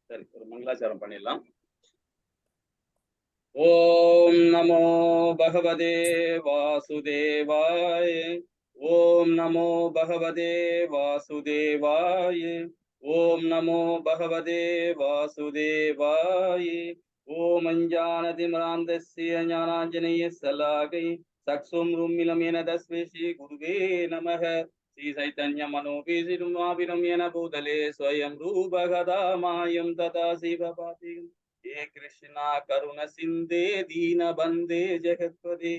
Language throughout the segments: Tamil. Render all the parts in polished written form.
சரி, ஒரு மங்களாச்சாரம் பண்ணிடலாம். ஓம் நமோ பகவதே வாசுதேவாய. ஓம் நமோ பகவதே வாசுதேவாய. ஓம் நமோ பகவதே வாசுதேவாய. ஓம் அஞ்ஞானதிமிராந்தஸ்ய ஞானாஞ்சனேய ஸலாகை சக்ஷும் ரும்மிலம் येन तस्मै श्री गुरुवे नमः. श्री चैतन्य मनोभीष्टं येन भूतले स्वयं रूपगदा मायं तथा शिवपातिम् हे कृष्णा करुण सिंधे दीन बंदे जगत्पदे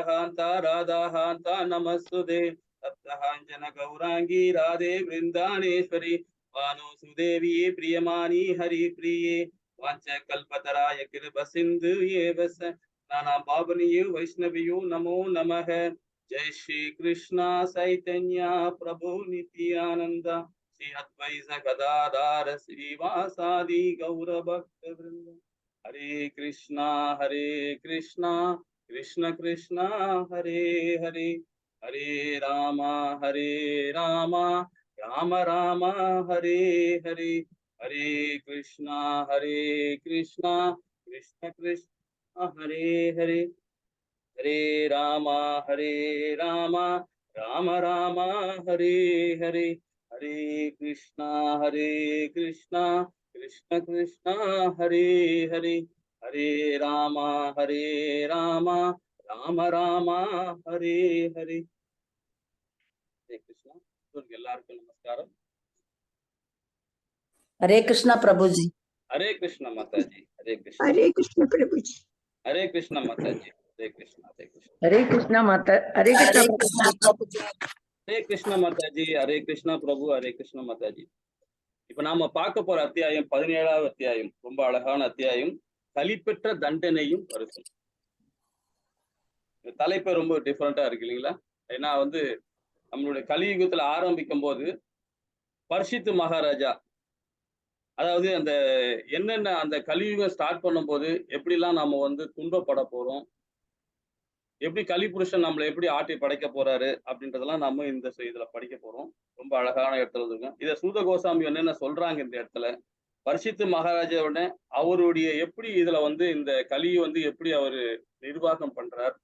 हांता राधा हांता नमस्तुते सप्तहांजन गौरांगी राधे वृंदानेश्वरी वानुसुदेवी प्रियमानी हरि प्रिये वांच कल्पतराय कृप सिंधु एवस नाना पावनियो वैष्णवियो नमो नमः। जय श्री कृष्णा चैतन्य प्रभु नित्यानंद श्री अद्वैत गदाधर श्रीवासादि गौर भक्त वृंद। हरे कृष्णा कृष्ण कृष्ण हरे हरे हरे राम राम राम हरे हरे हरे कृष्णा कृष्ण कृष्ण हरे हरे हरे राम राम राम हरे हरे हरे कृष्णा कृष्ण कृष्ण हरे हरे हरे राम राम राम हरे हरे। हरे कृष्णा। எல்லாருக்கும் நமஸ்காரம்। हरे कृष्णा प्रभु जी। हरे कृष्णा माता जी। हरे कृष्णा। हरे कृष्ण प्रभु जी। हरे कृष्णा माता जी। हरे कृष्णा। हरे कृष्णा। हरे कृष्णा माता। हरे कृष्णा प्रभु जी। हरे कृष्णा माता जी। हरे कृष्णा प्रभु। हरे कृष्णा माता जी। இப்ப நாம பார்க்க போற அத்தியாயம் 17வது அத்தியாயம், ரொம்ப அழகான அத்தியாயம், கலிப்பெற்ற தண்டனையும் பரிசும். தலைப்பே ரொம்ப டிஃபரெண்டா இருக்கு இல்லைங்களா? ஏன்னா நம்மளுடைய கலியுகத்துல ஆரம்பிக்கும் போது பரிசுத்த மகாராஜா, அதாவது அந்த என்னென்ன அந்த கலியுகம் ஸ்டார்ட் பண்ணும் போது எப்படிலாம் நாம துன்பப்பட போறோம், எப்படி கலிபுருஷன் நம்மளை எப்படி ஆட்டி படைக்க போறாரு அப்படின்றதெல்லாம் நம்ம இந்த இதுல படிக்க போறோம். ரொம்ப அழகான இடத்துல இருக்கு. இதை சூத கோசாமி என்னென்ன சொல்றாங்க இந்த இடத்துல, பரிசுத்த மகாராஜாவோட அவருடைய எப்படி இதுல இந்த கலியை எப்படி அவரு நிர்வாகம் பண்றார்,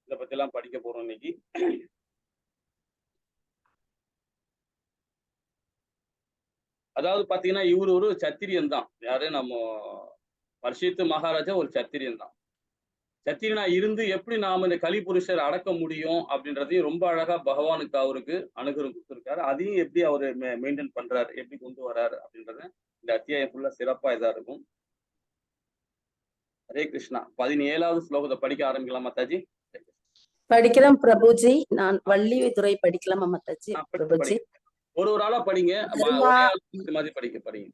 இதை பத்தி எல்லாம் படிக்க போறோம் இன்னைக்கு. அதாவது பாத்தீங்கன்னா இவர் ஒரு சத்திரியன் தான். யாரு? நம்ம பரிசுத்த மகாராஜா ஒரு சத்திரியன் தான். சத்திரியனா இருந்து எப்படி நாம இந்த கலிபுருஷர் அடக்க முடியும் அப்படின்றதையும் ரொம்ப அழகா பகவானுக்கு அவருக்கு அனுகிரகம் கொடுத்திருக்காரு. அதையும் எப்படி அவரு மெயின்டைன் பண்றாரு, எப்படி கொண்டு வர்றாரு அப்படின்றத இந்த அத்தியாயம் ஃபுல்லா சிறப்பா இதா இருக்கும். ஹரே கிருஷ்ணா. 17வது ஸ்லோகத்தை படிக்க ஆரம்பிக்கலாம் மாதாஜி. படிக்கலாம் பிரபுஜி. நான் வள்ளி துறை படிக்கலாமா மாதாஜி? பிரபுஜி ஒரு ஆளா படிங்க. படிங்க.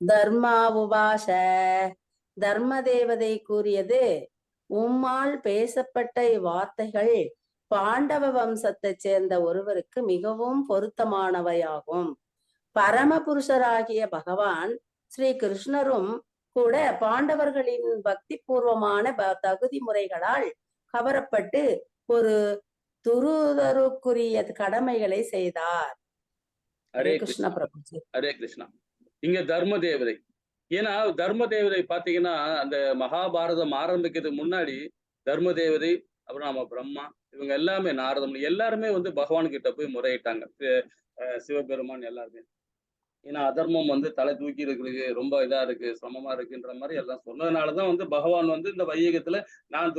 தர்மா உபாச. தர்ம தேவதை கூறியது, உம்மால் பேசப்பட்ட இவ்வார்த்தைகள் பாண்டவ வம்சத்தைச் சேர்ந்த ஒருவருக்கு மிகவும் பொருத்தமானவையாகும். பரமபுருஷராகிய பகவான் ஸ்ரீ கிருஷ்ணரும் கூட பாண்டவர்களின் பக்தி பூர்வமான தகுதி முறைகளால் கவரப்பட்டு ஒரு துருதருக்குரிய கடமைகளை செய்தார். ஹரே கிருஷ்ணா பிரபுஜி. ஹரே கிருஷ்ணா. இங்க தர்ம தேவதை, ஏன்னா தர்ம தேவதை பாத்தீங்கன்னா அந்த மகாபாரதம் ஆரம்பிக்கிறதுக்கு முன்னாடி தர்ம தேவதை, அப்புறம் நம்ம பிரம்மா, இவங்க எல்லாமே நாரதம் எல்லாருமே பகவான் கிட்ட போய் முறையிட்டாங்க. சிவபெருமான் எல்லாருமே. ஏன்னா அதர்மம் தலை தூக்கி இருக்கிறது ரொம்ப இதா இருக்கு, சிரமமா இருக்குன்ற மாதிரி எல்லாம் சொன்னதுனாலதான் பகவான் இந்த வையகத்துல நான்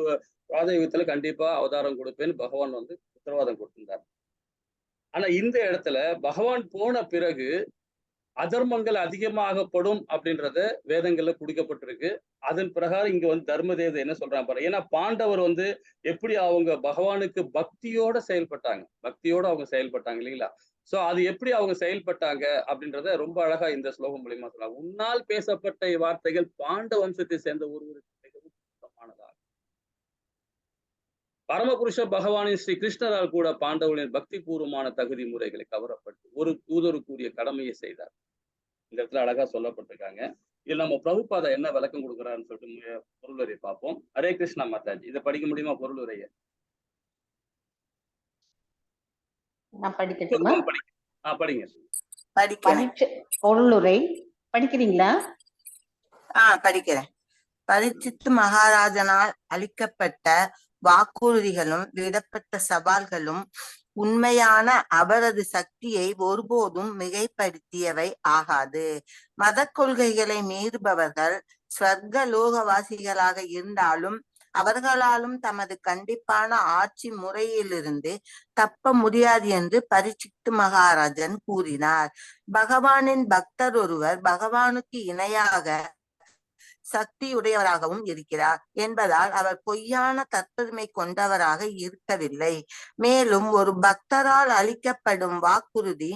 பாதயுகத்துல கண்டிப்பா அவதாரம் கொடுப்பேன்னு பகவான் உத்தரவாதம் கொடுத்திருந்தார். ஆனா இந்த இடத்துல பகவான் போன பிறகு அதர்மங்கள் அதிகமாகப்படும் அப்படின்றத வேதங்கள்ல குடிக்கப்பட்டிருக்கு. அதன் பிரகாரம் இங்க தர்ம தேவதை என்ன சொல்றாங்க பாரு. ஏன்னா பாண்டவர் எப்படி அவங்க பகவானுக்கு பக்தியோட செயல்பட்டாங்க, அவங்க செயல்பட்டாங்க இல்லைங்களா? சோ அது எப்படி அவங்க செயல்பட்டாங்க அப்படின்றத ரொம்ப அழகா இந்த ஸ்லோகம் மூலியமா சொல்றாங்க. உன்னால் பேசப்பட்ட வார்த்தைகள் பாண்ட வம்சத்தை சேர்ந்த ஒருவருக்கு மிகவும் சுத்தமானதாக. பரமபுருஷ பகவானின் ஸ்ரீ கிருஷ்ணரால் கூட பாண்டவர்களின் பக்தி பூர்வமான தகுதி முறைகளை கவரப்பட்டு ஒரு தூதருக்குரிய கடமையை செய்தார். இந்த இடத்துல அழகா சொல்லப்பட்டிருக்காங்க. இதுல நம்ம பிரபுபாதா என்ன விளக்கம் கொடுக்குறாருன்னு சொல்லிட்டு பொருளுரை பார்ப்போம். ஹரே கிருஷ்ணா மாதாஜி. இதை படிக்க முடியுமா பொருளுரைய? நான் படிக்கட்டுமா? படிங்க. பொருளுரை. படிக்கிறீங்களா? படிக்கிறேன். பரீட்சித்து மகாராஜனால் அளிக்கப்பட்ட வாக்குறுதிகளும் விடப்பட்ட சவால்களும் உண்மையான அவரது சக்தியை ஒருபோதும் மிகைப்படுத்தியவை ஆகாது. மத கொள்கைகளை மீறுபவர்கள் ஸ்வர்க லோகவாசிகளாக இருந்தாலும் அவர்களாலும் தமது கண்டிப்பான ஆட்சி முறையிலிருந்து தப்ப முடியாது என்று பரீட்சித்து மகாராஜன் கூறினார். பகவானின் பக்தர் ஒருவர் பகவானுக்கு இணையாக சக்தியுடையவராகவும் இருக்கிறார் என்பதால் அவர் பொய்யான தற்பெருமை கொண்டவராக இருக்கவில்லை. மேலும் ஒரு பக்தரால் அளிக்கப்படும் வாக்குறுதி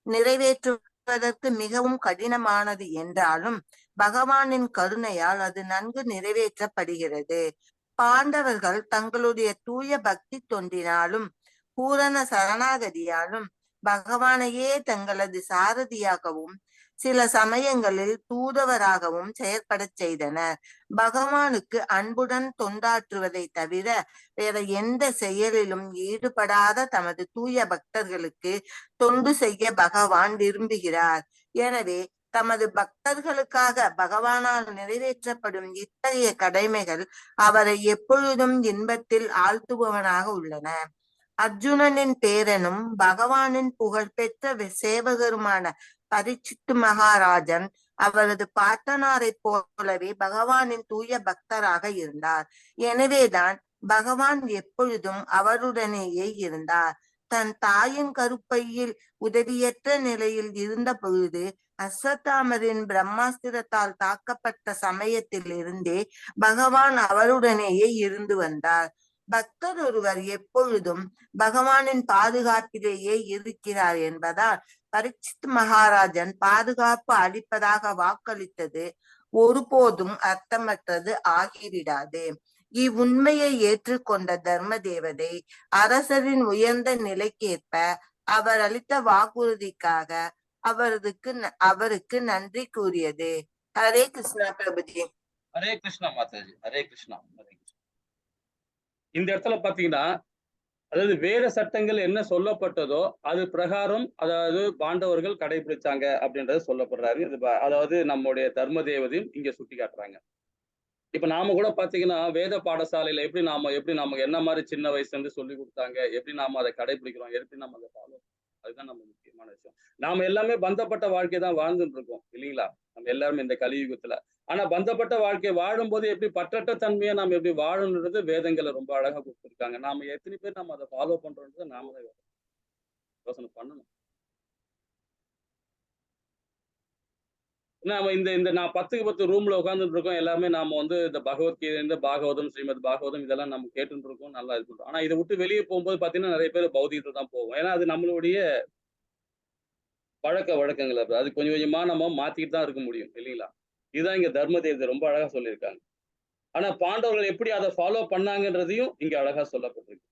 நிறைவேற்றுவதற்கு மிகவும் கடினமானது என்றாலும் பகவானின் கருணையால் அது நன்கு நிறைவேற்றப்படுகிறது. பாண்டவர்கள் தங்களுடைய தூய பக்தி தொண்டினாலும் பூரண சரணாகதியாலும் பகவானையே தங்களது சாரதியாகவும் சில சமயங்களில் தூதுவராகவும் செயற்பட செய்தனர். பகவானுக்கு அன்புடன் தொண்டாற்றுவதை தவிர வேற எந்த செயலிலும் ஈடுபடாத தமது தூய பக்தர்களுக்கு தொண்டு செய்ய பகவான் விரும்புகிறார். எனவே தமது பக்தர்களுக்காக பகவானால் நிறைவேற்றப்படும் இத்தகைய கடமைகள் அவரை எப்பொழுதும் இன்பத்தில் ஆழ்த்துபவனாக உள்ளன. அர்ஜுனனின் பேரனும் பகவானின் புகழ்பெற்ற சேவகருமான பரீட்சித்து மகாராஜன் அவரது பாட்டனாரை போலவே பகவானின் தூய பக்தராக இருந்தார். எனவேதான் பகவான் எப்பொழுதும் அவருடனேயே இருந்தார். தன் தாயின் கருப்பையில் உதவியற்ற நிலையில் இருந்த பொழுது அஸ்வத்தாமரின் பிரம்மாஸ்திரத்தால் தாக்கப்பட்ட சமயத்தில் இருந்தே பகவான் அவருடனேயே இருந்து வந்தார். பக்தர் ஒருவர் எப்பொழுதும் பகவானின் பாதுகாப்பிலேயே இருக்கிறார் என்பதால் பரீட்சித் மகாராஜன் பாதுகாப்பு அளிப்பதாக வாக்களித்தது ஒருபோதும் அர்த்தமற்றது ஆகிவிடாது. இவ்வுண்மையை ஏற்றுக்கொண்ட தர்ம தேவதை அரசரின் உயர்ந்த நிலைக்கேற்ப அவர் அளித்த வாக்குறுதிக்காக அவருக்கு நன்றி கூறியது. ஹரே கிருஷ்ணா பிரபுஜி. ஹரே கிருஷ்ணா மாதாஜி. ஹரே கிருஷ்ணா. இந்த இடத்துல பாத்தீங்கன்னா, அதாவது வேத சட்டங்கள் என்ன சொல்லப்பட்டதோ அது பிரகாரம் அதாவது பாண்டவர்கள் கடைபிடிச்சாங்க அப்படின்றது சொல்லப்படுறாரு. அதாவது நம்முடைய தர்ம தேவதையும் இங்க சுட்டி காட்டுறாங்க. இப்ப நாம கூட பாத்தீங்கன்னா வேத பாடசாலையில எப்படி நமக்கு என்ன மாதிரி சின்ன வயசுல இருந்து சொல்லி கொடுத்தாங்க, எப்படி நாம அதை கடைபிடிக்கிறோம், எப்படி நம்ம அதை ஃபாலோ, அதுதான் நம்ம முக்கியமான விஷயம். நாம எல்லாமே பந்தப்பட்ட வாழ்க்கை தான் வாழ்ந்துட்டு இருக்கோம் இல்லைங்களா? நம்ம எல்லாருமே இந்த கலியுகத்துல. ஆனா பந்தப்பட்ட வாழ்க்கையை வாழும்போது எப்படி பற்றற்ற தன்மையை நாம எப்படி வாழணுன்றது வேதங்களை ரொம்ப அழகா கொடுத்துருக்காங்க. நாம எத்தனை பேர் நம்ம அதை ஃபாலோ பண்றோன்றதை நாம தான் யோசனை பண்ணணும். நாம இந்த நான் 10க்கு 10 ரூம்ல உட்காந்துட்டு இருக்கோம். எல்லாருமே நாம இந்த பகவத்கீதை, இந்த பாகவதம், ஸ்ரீமத் பாகவதம் இதெல்லாம் நம்ம கேட்டுட்டு இருக்கோம். நல்லா இது பண்றோம். ஆனா இதை விட்டு வெளியே போகும்போது பாத்தீங்கன்னா நிறைய பேர் பௌதிகத்தை தான் போவோம். ஏன்னா அது நம்மளுடைய பழக்க வழக்கங்கள். அது கொஞ்சம் கொஞ்சமா நம்ம மாத்திக்கிட்டு தான் இருக்க முடியும் இல்லைங்களா? இதுதான் இங்க தர்ம தேவதை ரொம்ப அழகா சொல்லியிருக்காங்க. ஆனா பாண்டவர்கள் எப்படி அதை ஃபாலோ பண்ணாங்கன்றதையும் இங்க அழகா சொல்லப்பட்டிருக்கு.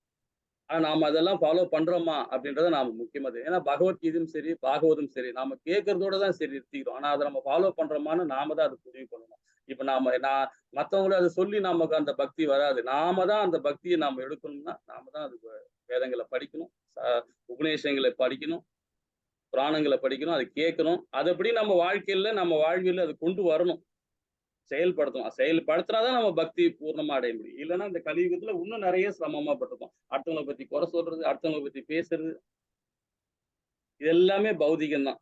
ஆனா நாம அதெல்லாம் ஃபாலோ பண்றோமா அப்படின்றத நாம முக்கியமா ஏன்னா பகவத்கீதையும் சரி பாகவதும் சரி நாம கேட்கறதோட தான் சரி நிறுத்திக்கிறோம். ஆனா அதை நம்ம ஃபாலோ பண்றோமான்னு நாம தான் அதை முடிவு பண்ணணும். இப்ப நான் மத்தவங்களும் அதை சொல்லி நமக்கு அந்த பக்தி வராது. நாம தான் அந்த பக்தியை நாம எடுக்கணும்னா நாம தான் அது வேதங்களை படிக்கணும், உபநேசங்களை படிக்கணும், புராணங்களை படிக்கணும், அதை கேட்கணும். அதுபடி நம்ம வாழ்வியல்ல அது கொண்டு வரணும், செயல்படுத்தணும். செயல்படுத்தினாதான் நம்ம பக்தி பூர்ணமா அடைய முடியும். இல்லைன்னா இந்த கலியுகத்துல இன்னும் நிறைய சிரமமா பட்டிருக்கோம். அடுத்தவங்களை பத்தி குறை சொல்றது, அடுத்தவங்களை பத்தி பேசுறது, இது எல்லாமே பௌதிகம் தான்.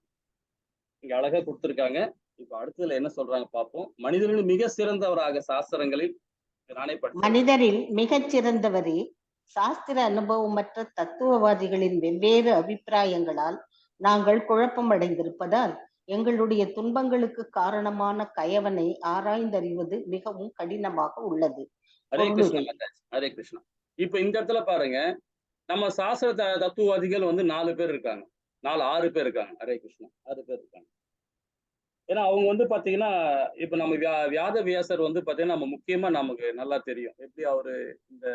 இங்க அழகா கொடுத்திருக்காங்க. இப்ப அடுத்ததுல என்ன சொல்றாங்க பார்ப்போம். மனிதனில் மிக சிறந்தவராக சாஸ்திரங்களில் நானே படிச்சேன். மனிதரில் மிகச் சிறந்தவரே சாஸ்திர அனுபவமற்ற தத்துவவாதிகளின் வெவ்வேறு அபிப்பிராயங்களால் நாங்கள் குழப்பம் அடைந்திருப்பதால் எங்களுடைய துன்பங்களுக்கு காரணமான கயவனை ஆராய்ந்தறிவது மிகவும் கடினமாக உள்ளது. ஹரே கிருஷ்ணா மாதாஜி. ஹரே கிருஷ்ணா. இப்ப இந்த இடத்துல பாருங்க, நம்ம சாஸ்திர தத்துவவாதிகள் 4 பேர் இருக்காங்க, 6 பேர் இருக்காங்க. ஹரே கிருஷ்ணா. 6 பேர் இருக்காங்க. ஏன்னா அவங்க பாத்தீங்கன்னா இப்ப நம்ம வியாத வியாசர் பாத்தீங்கன்னா நம்ம முக்கியமா நமக்கு நல்லா தெரியும் எப்படி அவரு இந்த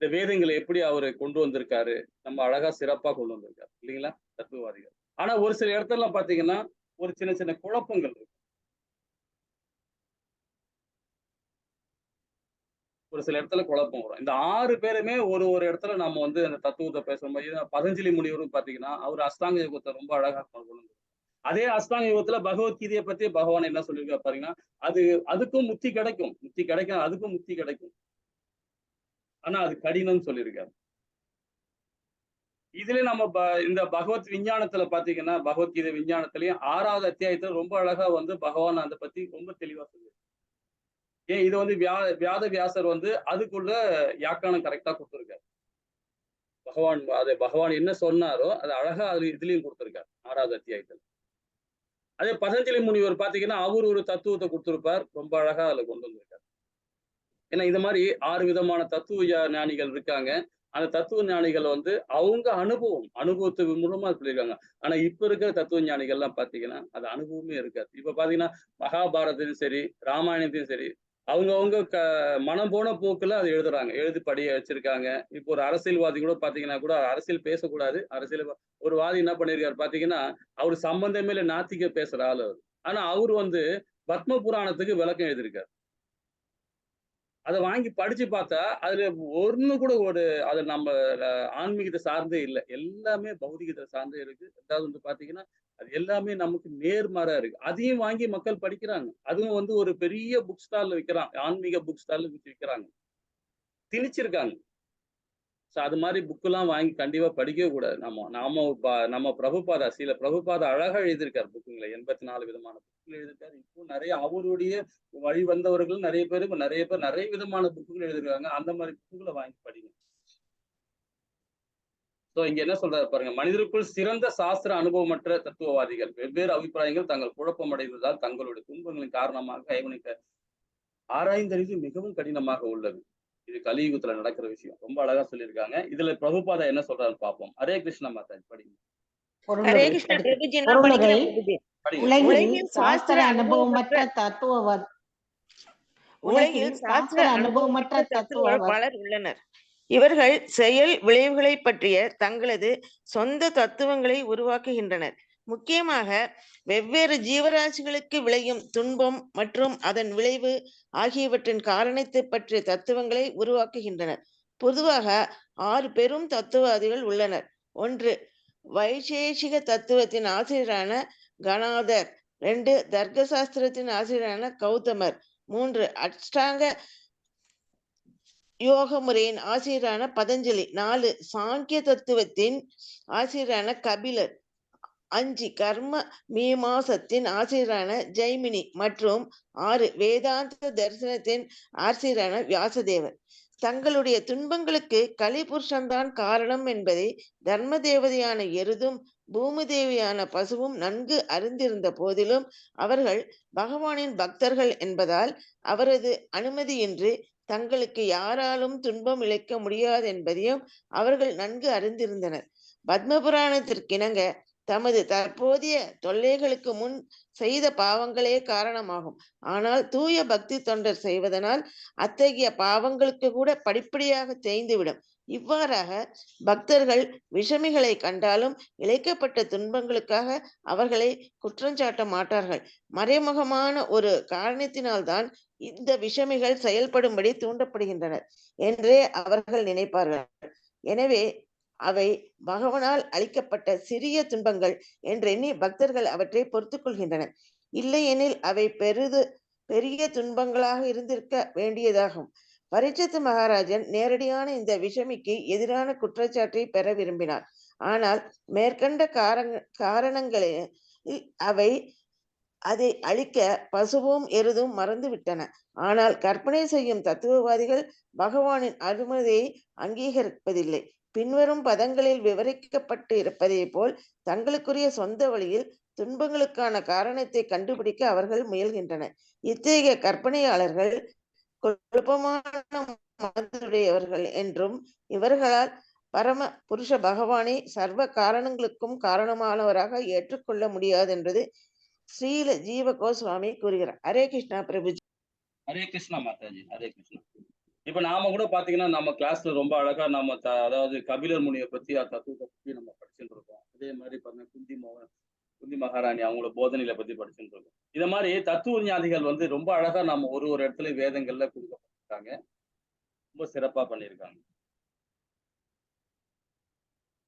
வேதங்களை எப்படி அவரு கொண்டு வந்திருக்காரு, நம்ம அழகா சிறப்பா கொண்டு வந்திருக்காரு இல்லைங்களா தத்துவவாதிகள். ஆனா ஒரு சில இடத்துல பாத்தீங்கன்னா ஒரு சின்ன சின்ன குழப்பங்கள் இருக்கு. ஒரு சில இடத்துல குழப்பம் வரும். இந்த 6 பேருமே ஒரு இடத்துல நம்ம அந்த தத்துவத்தை பேசும்போது பதஞ்சலி முனிவரும் பாத்தீங்கன்னா அவர் அஷ்டாங்க யோகத்தை ரொம்ப அழகா கொண்டு வந்தார். அதே அஷ்டாங்க யோகத்துல பகவத்கீதையை பத்தி பகவான் என்ன சொல்லியிருக்காரு பாருங்கன்னா, அதுக்கும் முக்தி கிடைக்கும், அதுக்கும் முக்தி கிடைக்கும். ஆனா அது கடினம்னு சொல்லியிருக்காரு. இதுல நம்ம இந்த பகவத் விஞ்ஞானத்துல பாத்தீங்கன்னா, பகவத்கீதை விஞ்ஞானத்திலயும் 6வது அத்தியாயத்துல ரொம்ப அழகா வந்து பகவான் அதை பத்தி ரொம்ப தெளிவா சொல்லியிருக்காரு. ஏன் இது வந்து வியாத வியாசர் வந்து அதுக்குள்ள யாக்கானம் கரெக்டா கொடுத்திருக்காரு. பகவான் என்ன சொன்னாரோ அது அழகா இதுலயும் கொடுத்திருக்காரு 6வது அத்தியாயத்துல. அதே பதஞ்சலி முனிவர் பாத்தீங்கன்னா, அவர் ஒரு தத்துவத்தை கொடுத்திருப்பார். ரொம்ப அழகா அதுல கொண்டு வந்திருக்காரு. ஏன்னா இந்த மாதிரி 6 விதமான தத்துவ ஞானிகள் இருக்காங்க. அந்த தத்துவ ஞானிகள் வந்து அவங்க அனுபவத்து மூலமா சொல்லியிருக்காங்க. ஆனா இப்ப இருக்கிற தத்துவ ஞானிகள் எல்லாம் பாத்தீங்கன்னா அது அனுபவமே இருக்காது. இப்ப பாத்தீங்கன்னா மகாபாரதத்தையும் சரி, ராமாயணத்தையும் சரி, அவங்கவங்க மனம் போன போக்குல அதை எழுதுறாங்க, எழுதி படிய வச்சிருக்காங்க. இப்போ ஒரு அரசியல்வாதி கூட பாத்தீங்கன்னா கூட அரசியல் பேசக்கூடாது. ஒரு வாதி என்ன பண்ணிருக்காரு பாத்தீங்கன்னா, அவரு சம்பந்தமே இல்ல நாத்திக பேசுற ஆளு அவரு. ஆனா அவரு வந்து பத்ம புராணத்துக்கு விளக்கம் எழுதியிருக்காரு. அதை வாங்கி படிச்சு பார்த்தா அதுல ஒண்ணு கூட அது நம்ம ஆன்மீகத்தை சார்ந்தே இல்லை. எல்லாமே பௌதிகத்தை சார்ந்தே இருக்கு. ரெண்டாவது வந்து பாத்தீங்கன்னா அது எல்லாமே நமக்கு நேர்மாறா இருக்கு. அதையும் வாங்கி மக்கள் படிக்கிறாங்க. அதுவும் வந்து ஒரு பெரிய புக் ஸ்டால்ல விற்கிறான், ஆன்மீக புக் ஸ்டால்ல விற்கிறாங்க, திணிச்சிருக்காங்க. அது மாதிரி புக் எல்லாம் வாங்கி கண்டிப்பா படிக்கவே கூடாது. நம்ம பிரபுபாதா பிரபுபாதா அழகா எழுதியிருக்காரு புக்குங்களை. 84 விதமான புக்குகள் எழுதியிருக்காரு. இப்போ நிறைய அவருடைய வழி வந்தவர்கள் நிறைய பேர் நிறைய விதமான புக்குகள் எழுதிருக்காங்க. அந்த மாதிரி புக்குகளை வாங்கி படிங்க. இங்க என்ன சொல்றாரு பாருங்க, மனிதருக்குள் சிறந்த சாஸ்திர அனுபவமற்ற தத்துவவாதிகள் வெவ்வேறு அபிப்பிராயங்கள் தங்கள் குழப்பம் அடைவதால் தங்களுடைய துன்பங்களின் காரணமாக ஐவனுக்கு ஆராய்ந்தறிவு மிகவும் கடினமாக உள்ளது. இது கலியுகத்துல நடக்கிற விஷயம். ரொம்ப அழகா சொல்லியிருக்காங்க. இதுல பிரபுபாதா என்ன சொல்றாருன்னு பார்ப்போம். ஹரே கிருஷ்ண மாதாஜி, படிங்க. ஹரே கிருஷ்ண பிரபுஜி, நான் படிக்கிறேன் பிரபுஜி. உலகில் சாஸ்திர அனுபவமற்ற தத்துவவாதி பலர் உள்ளனர். இவர்கள் செயல் விளைவுகளை பற்றிய தங்களது சொந்த தத்துவங்களை உருவாக்குகின்றனர். முக்கியமாக வெவ்வேறு ஜீவராசிகளுக்கு விளையும் துன்பம் மற்றும் அதன் விளைவு ஆகியவற்றின் காரணத்தை பற்றிய தத்துவங்களை உருவாக்குகின்றனர். பொதுவாக 6 பெரும் தத்துவவாதிகள் உள்ளனர். 1. வைசேஷிக தத்துவத்தின் ஆசிரியரான கணாதர். 2. தர்க்க சாஸ்திரத்தின் ஆசிரியரான கௌதமர். 3. அஷ்டாங்க யோக முறையின் ஆசிரியரான பதஞ்சலி. 4. சாங்கிய தத்துவத்தின் ஆசிரியரான கபிலர். 5. கர்ம மீமாசத்தின் ஆசிரியரான ஜெய்மினி மற்றும் 6. வேதாந்த தரிசனத்தின் ஆசிரியரான வியாசதேவர். தங்களுடைய துன்பங்களுக்கு கலிபுருஷன்தான் காரணம் என்பதை தர்ம தேவதையான எருதும் பூமி தேவியான பசுவும் நன்கு அறிந்திருந்த போதிலும் அவர்கள் பகவானின் பக்தர்கள் என்பதால் அவரது அனுமதியின்றி தங்களுக்கு யாராலும் துன்பம் இழைக்க முடியாது என்பதையும் அவர்கள் நன்கு அறிந்திருந்தனர். பத்ம புராணத்திற்கிணங்க தமது தற்போதைய தொல்லைகளுக்கு முன் செய்த பாவங்களே காரணமாகும். ஆனால் தூய பக்தி தொண்டர் செய்வதனால் அத்தகைய பாவங்களுக்கு கூட படிப்படியாக தேய்ந்துவிடும். இவ்வாறாக பக்தர்கள் விஷமிகளை கண்டாலும் இழைக்கப்பட்ட துன்பங்களுக்காக அவர்களை குற்றஞ்சாட்ட மாட்டார்கள். மறைமுகமான ஒரு காரணத்தினால்தான் இந்த விஷமிகள் செயல்படும்படி தூண்டப்படுகின்றனர் என்றே அவர்கள் நினைப்பார்கள். எனவே அவை பகவானால் அளிக்கப்பட்ட சிறிய துன்பங்கள் என்றெண்ணி பக்தர்கள் அவற்றை பொறுத்துக் கொள்கின்றனர். இல்லையெனில் அவை பெரிய துன்பங்களாக இருந்திருக்க வேண்டியதாகும். பரீட்சித் மகாராஜன் நேரடியான இந்த விஷமிக்கு எதிரான குற்றச்சாட்டை பெற விரும்பினார். ஆனால் மேற்கண்ட காரணங்களில் அவை அதை அழிக்க பசுவும் எருதும் மறந்துவிட்டன. ஆனால் கற்பனை செய்யும் தத்துவவாதிகள் பகவானின் அனுமதியை அங்கீகரிப்பதில்லை. பின்வரும் பதங்களில் விவரிக்கப்பட்டு இருப்பதை போல் தங்களுக்குரிய சொந்த வழியில் துன்பங்களுக்கான காரணத்தை கண்டுபிடிக்க அவர்கள் முயல்கின்றனர். இத்தகைய கற்பனையாளர்கள் குழப்பமான மனதுடையவர்கள் என்றும் இவர்களால் பரம புருஷ பகவானை சர்வ காரணங்களுக்கும் காரணமானவராக ஏற்றுக்கொள்ள முடியாது என்பது ஸ்ரீல ஜீவ கோஸ்வாமி கூறுகிறார். ஹரே கிருஷ்ணா பிரபுஜி. ஹரே கிருஷ்ணா மாதாஜி, ஹரே கிருஷ்ணா. இப்ப நாம கூட பாத்தீங்கன்னா நம்ம கிளாஸ்ல ரொம்ப அழகா அதாவது கபிலர் முனியை பத்தி தத்துவத்தை பத்தி நம்ம படிச்சுட்டு இருக்கோம். அதே மாதிரி பாத்தீங்கன்னா குந்தி மகாராணி அவங்களோட போதனையில பத்தி படிச்சுட்டு இருக்கோம். இத மாதிரி தத்துவ ஞானிகள் வந்து ரொம்ப அழகா நம்ம ஒரு இடத்துல வேதங்கள்ல கொடுக்கப்பட்டிருக்காங்க. ரொம்ப சிறப்பா பண்ணியிருக்காங்க.